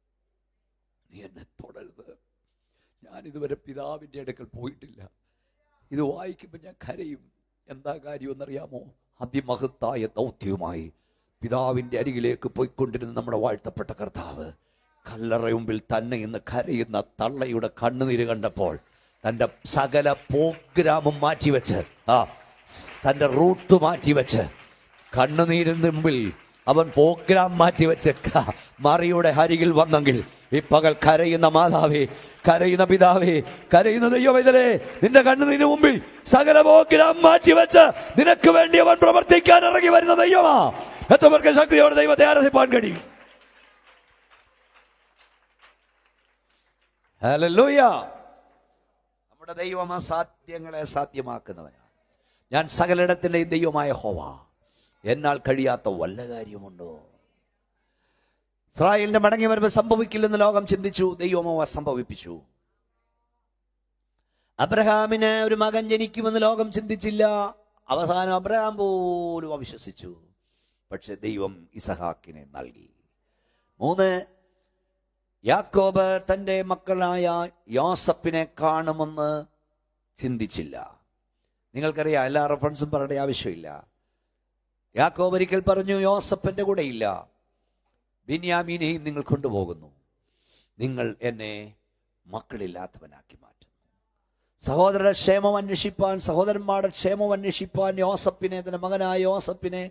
ഞാനിതുവരെ പിതാവിൻ്റെ അടുക്കൽ പോയിട്ടില്ല. ഇത് വായിക്കുമ്പോൾ ഞാൻ കരയും. എന്താ കാര്യമെന്നറിയാമോ? അതിമഹത്തായ ദൗത്യവുമായി പിതാവിൻ്റെ അരികിലേക്ക് പോയിക്കൊണ്ടിരുന്ന നമ്മുടെ വാഴ്ത്തപ്പെട്ട കർത്താവ് കല്ലറ മുമ്പിൽ തന്നെ ഇന്ന് കരയുന്ന തള്ളയുടെ കണ്ണുനീര് കണ്ടപ്പോൾ തൻ്റെ സകല പ്രോഗ്രാമും മാറ്റിവെച്ച്, തൻ്റെ റൂട്ട് മാറ്റിവെച്ച്, കണ്ണുനീരിന് മുമ്പിൽ അവൻ പ്രോഗ്രാം മാറ്റിവെച്ച് മറിയുടെ അരികിൽ വന്നെങ്കിൽ ഈ പകൽ കരയുന്ന മാതാവേ, കരയുന്ന പിതാവേ, കരയുന്ന ദൈവവേദനേ, നിന്റെ കണ്ണുനീരിന് മുമ്പിൽ സകല പ്രോഗ്രാം മാറ്റിവെച്ച് നിനക്ക് വേണ്ടി അവൻ പ്രവർത്തിക്കാൻ ഇറങ്ങി വരുന്ന ദൈവമാ. എത്രപേർക്ക് ശക്തിയോടെ ദൈവത്തെ ആരാധിപ്പാൻ കഴിയും? ഹല്ലേലൂയ. നമ്മുടെ ദൈവം അസാധ്യങ്ങളെ സാധ്യമാക്കുന്നവനാണ്. ഞാൻ സകലിടത്തിൻ്റെയും ദൈവമായ യഹോവ, എന്നാൽ കഴിയാത്ത വല്ല കാര്യമുണ്ടോ? ഇസ്രായേലിന്റെ മടങ്ങി വരവ് സംഭവിക്കില്ലെന്ന് ലോകം ചിന്തിച്ചു, ദൈവമോ സംഭവിപ്പിച്ചു. അബ്രഹാമിന് ഒരു മകൻ ജനിക്കുമെന്ന് ലോകം ചിന്തിച്ചില്ല. അവസാനം അബ്രഹാം പോലും അവിശ്വസിച്ചു. പക്ഷെ ദൈവം ഇസഹാക്കിനെ നൽകി. 3, യാക്കോബ് തൻ്റെ മക്കളായ യോസഫിനെ കാണുമെന്ന് ചിന്തിച്ചില്ല. നിങ്ങൾക്കറിയാം, എല്ലാ റെഫറൻസും പറയേണ്ട ആവശ്യമില്ല. യാക്കോബ് ഒരിക്കൽ പറഞ്ഞു, യോസഫിന്റെ കൂടെ ഇല്ല, ബെന്യാമീനെയും നിങ്ങൾ കൊണ്ടുപോകുന്നു. നിങ്ങൾ എന്നെ മക്കളില്ലാത്തവനാക്കി മാറ്റുന്നു. സഹോദരന്റെ ക്ഷേമം അന്വേഷിപ്പാൻ, സഹോദരന്മാരുടെ ക്ഷേമം അന്വേഷിപ്പാൻ യോസഫിനെ, തന്റെ മകനായ യോസഫിനെ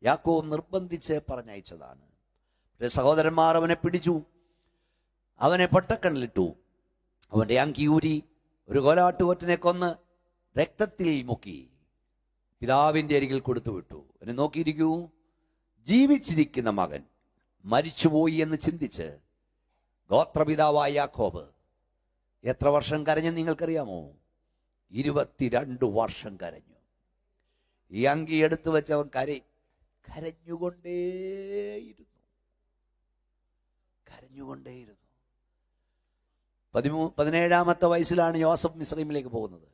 യാക്കോബ് നിർബന്ധിച്ച് പറഞ്ഞയച്ചതാണ്. സഹോദരന്മാർ അവനെ പിടിച്ചു, അവനെ പൊട്ടക്കണ്ണിലിട്ടു. അവന്റെ അങ്കി ഊരി ഒരു കോലാട്ടുകൊറ്റനെ കൊന്ന് രക്തത്തിൽ മുക്കി പിതാവിൻ്റെ അരികിൽ കൊടുത്തു വിട്ടു. എന്നെ നോക്കിയിരിക്കൂ, ജീവിച്ചിരിക്കുന്ന മകൻ മരിച്ചുപോയി എന്ന് ചിന്തിച്ച് ഗോത്രപിതാവായ യാക്കോബ് എത്ര വർഷം കരഞ്ഞെന്ന് നിങ്ങൾക്കറിയാമോ? 22 വർഷം കരഞ്ഞു. ഈ അങ്കി എടുത്തു വെച്ചവൻ കരഞ്ഞുകൊണ്ടേയിരുന്നു. 17-ാമത്തെ വയസ്സിലാണ് യോസഫ് മിസ്രൈമിലേക്ക് പോകുന്നത്.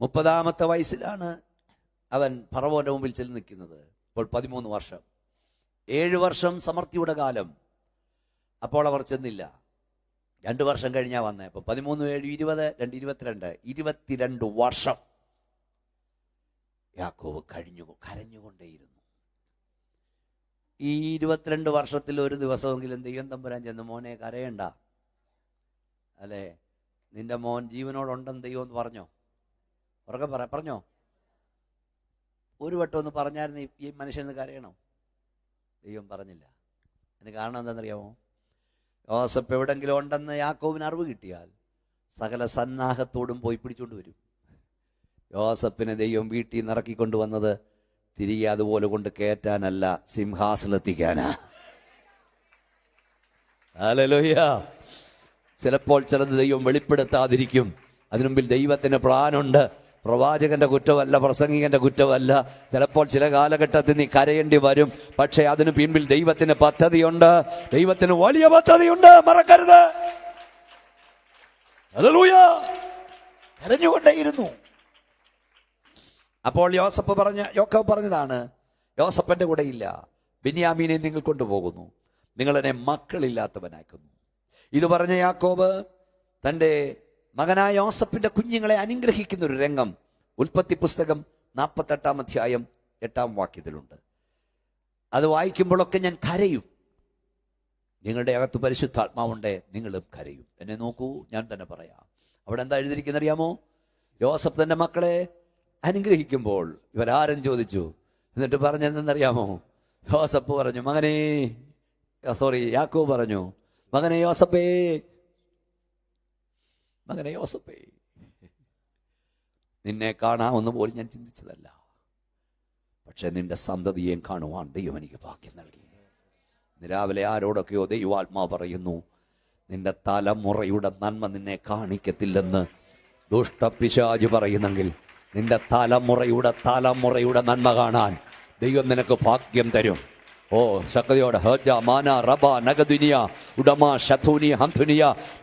30-ാമത്തെ വയസ്സിലാണ് അവൻ ഫറവോന്റെ മുമ്പിൽ ചെന്ന് നിൽക്കുന്നത്. അപ്പോൾ 13 വർഷം, 7 വർഷം സമൃദ്ധിയുടെ കാലം. അപ്പോൾ അവർ ചെന്നില്ല. 2 വർഷം കഴിഞ്ഞാ വന്നേ. അപ്പൊ 13, 7, 20, 2, 22, 22 വർഷം യാക്കോബ് കരഞ്ഞുകൊണ്ടേയിരുന്നു. ഈ 22 വർഷത്തിൽ ഒരു ദിവസമെങ്കിലും ദൈവം തമ്പുരാൻ ചെന്ന് മോനെ കരയണ്ട, അല്ലേ, നിന്റെ മോൻ ജീവനോടുണ്ടെന്ന് ദൈവം എന്ന് പറഞ്ഞോ? ഉറക്കെ പറഞ്ഞോ? ഒരു വട്ടം ഒന്ന് പറഞ്ഞായിരുന്നു ഈ മനുഷ്യന് കരയണോ? ദൈവം പറഞ്ഞില്ല. അതിന് കാരണം എന്താണെന്നറിയാമോ? യോസേപ്പ് എവിടെങ്കിലും ഉണ്ടെന്ന് യാക്കോബിന് അറിവ് കിട്ടിയാൽ സകല സന്നാഹത്തോടും പോയി പിടിച്ചുകൊണ്ട് വരും. യോസേപ്പിനെ ദൈവം വീട്ടിൽ നിന്ന് ഇറക്കിക്കൊണ്ടുവന്നത് തിരികെ അതുപോലെ കൊണ്ട് കയറ്റാനല്ല, സിംഹാസനത്തിക്കാനാ. ഹല്ലേലൂയ. ചിലപ്പോൾ ചിലത് ദൈവം വെളിപ്പെടുത്താതിരിക്കും. അതിനുമ്പിൽ ദൈവത്തിന് പ്ലാനുണ്ട്. പ്രവാചകന്റെ കുറ്റമല്ല, പ്രസംഗികന്റെ കുറ്റമല്ല. ചിലപ്പോൾ ചില കാലഘട്ടത്തിൽ നീ കരയേണ്ടി വരും. പക്ഷെ അതിന് പിൻപിൽ ദൈവത്തിന് പദ്ധതിയുണ്ട്. ദൈവത്തിന് വലിയ പദ്ധതിയുണ്ട്, മറക്കരുത്. ഹല്ലേലൂയ. കരഞ്ഞുകൊണ്ടേയിരുന്നു. അപ്പോൾ യാക്കോബ് പറഞ്ഞതാണ്, യോസേപ്പിന്റെ കൂടെ ഇല്ല, ബെന്യാമീനെ നിങ്ങൾ കൊണ്ടുപോകുന്നു, നിങ്ങൾ എന്നെ മക്കളില്ലാത്തവനാക്കുന്നു. ഇത് പറഞ്ഞ യാക്കോബ് തൻ്റെ മകനായ യോസേപ്പിന്റെ കുഞ്ഞുങ്ങളെ അനുഗ്രഹിക്കുന്ന ഒരു രംഗം ഉൽപ്പത്തി പുസ്തകം 48 അധ്യായം 8 വാക്യത്തിലുണ്ട്. അത് വായിക്കുമ്പോഴൊക്കെ ഞാൻ കരയും. നിങ്ങളുടെ അകത്ത് പരിശുദ്ധാത്മാവുണ്ടേ, നിങ്ങളും കരയും. എന്നെ നോക്കൂ, ഞാൻ തന്നെ പറയാം. അവിടെ എന്താ എഴുതിയിരിക്കുന്ന അറിയാമോ? യോസേപ്പ് തന്റെ മക്കളെ അനുഗ്രഹിക്കുമ്പോൾ ഇവരാരും ചോദിച്ചു. എന്നിട്ട് പറഞ്ഞെന്നറിയാമോ? യോസേപ്പ് പറഞ്ഞു, യാക്കോബ് പറഞ്ഞു, മകനെ യോസേപ്പേ, നിന്നെ കാണാമെന്ന് പോലും ഞാൻ ചിന്തിച്ചതല്ല. പക്ഷെ നിന്റെ സന്തതിയെയും കാണുവാൻ ദൈവം എനിക്ക് ഭാഗ്യം നൽകി. ഇന്ന് രാവിലെ ആരോടൊക്കെയോ ദൈവാത്മാ പറയുന്നു, നിന്റെ തലമുറയുടെ നന്മ നിന്നെ കാണിക്കത്തില്ലെന്ന് ദുഷ്ടപിശാച് പറയുന്നെങ്കിൽ നിന്റെ തലമുറയുടെ നന്മ കാണാൻ ദൈവം നിനക്ക് ഭാഗ്യം തരും. ഓ ശക്തിയോടെ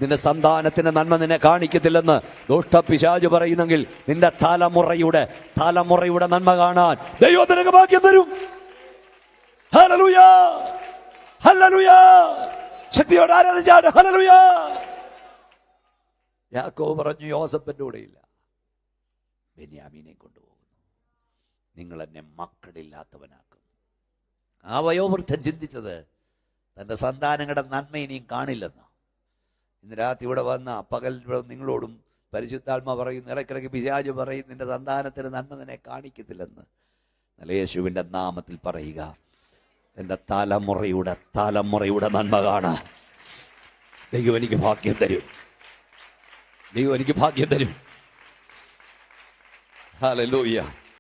നിന്റെ സന്താനത്തിന്റെ നന്മ നിന്നെ കാണിക്കത്തില്ലെന്ന് ദുഷ്ടപിശാച് പറയുന്നെങ്കിൽ നിന്റെ തലമുറയുടെ നന്മ കാണാൻ ദൈവം നിനക്ക് ഭാഗ്യം തരും. Hallelujah, hallelujah. ശക്തിയോടെ ആരാധിച്ചാട്ടെ. ഹല്ലേലൂയ. യാക്കോബ് പറഞ്ഞു, യോസേപ്പിന്റെ കൂടെയില്ല, ബെന്യാമീനെ കൊണ്ടുപോകുന്നു, നിങ്ങൾ എന്നെ മക്കളില്ലാത്തവനാക്കും. ആ വയോവൃദ്ധൻ ചിന്തിച്ചത് തൻ്റെ സന്താനങ്ങളുടെ നന്മ ഇനിയും കാണില്ലെന്ന്. ഇന്ന് രാത്രി ഇവിടെ വന്ന പകൽ നിങ്ങളോടും പരിശുദ്ധാത്മ പറയുന്നു, ഇടയ്ക്കിടയ്ക്ക് പിശാച് പറയും, നിന്റെ സന്താനത്തിന് നന്മ നിന്നെ കാണിക്കത്തില്ലെന്ന്. എന്നാൽ യേശുവിൻ്റെ നാമത്തിൽ പറയുക, എൻ്റെ തലമുറയുടെ നന്മ കാണാൻ ദൈവം എനിക്ക് ഭാഗ്യം തരും. ദൈവം എനിക്ക് ഭാഗ്യം തരും. ഹല്ലേലൂയ.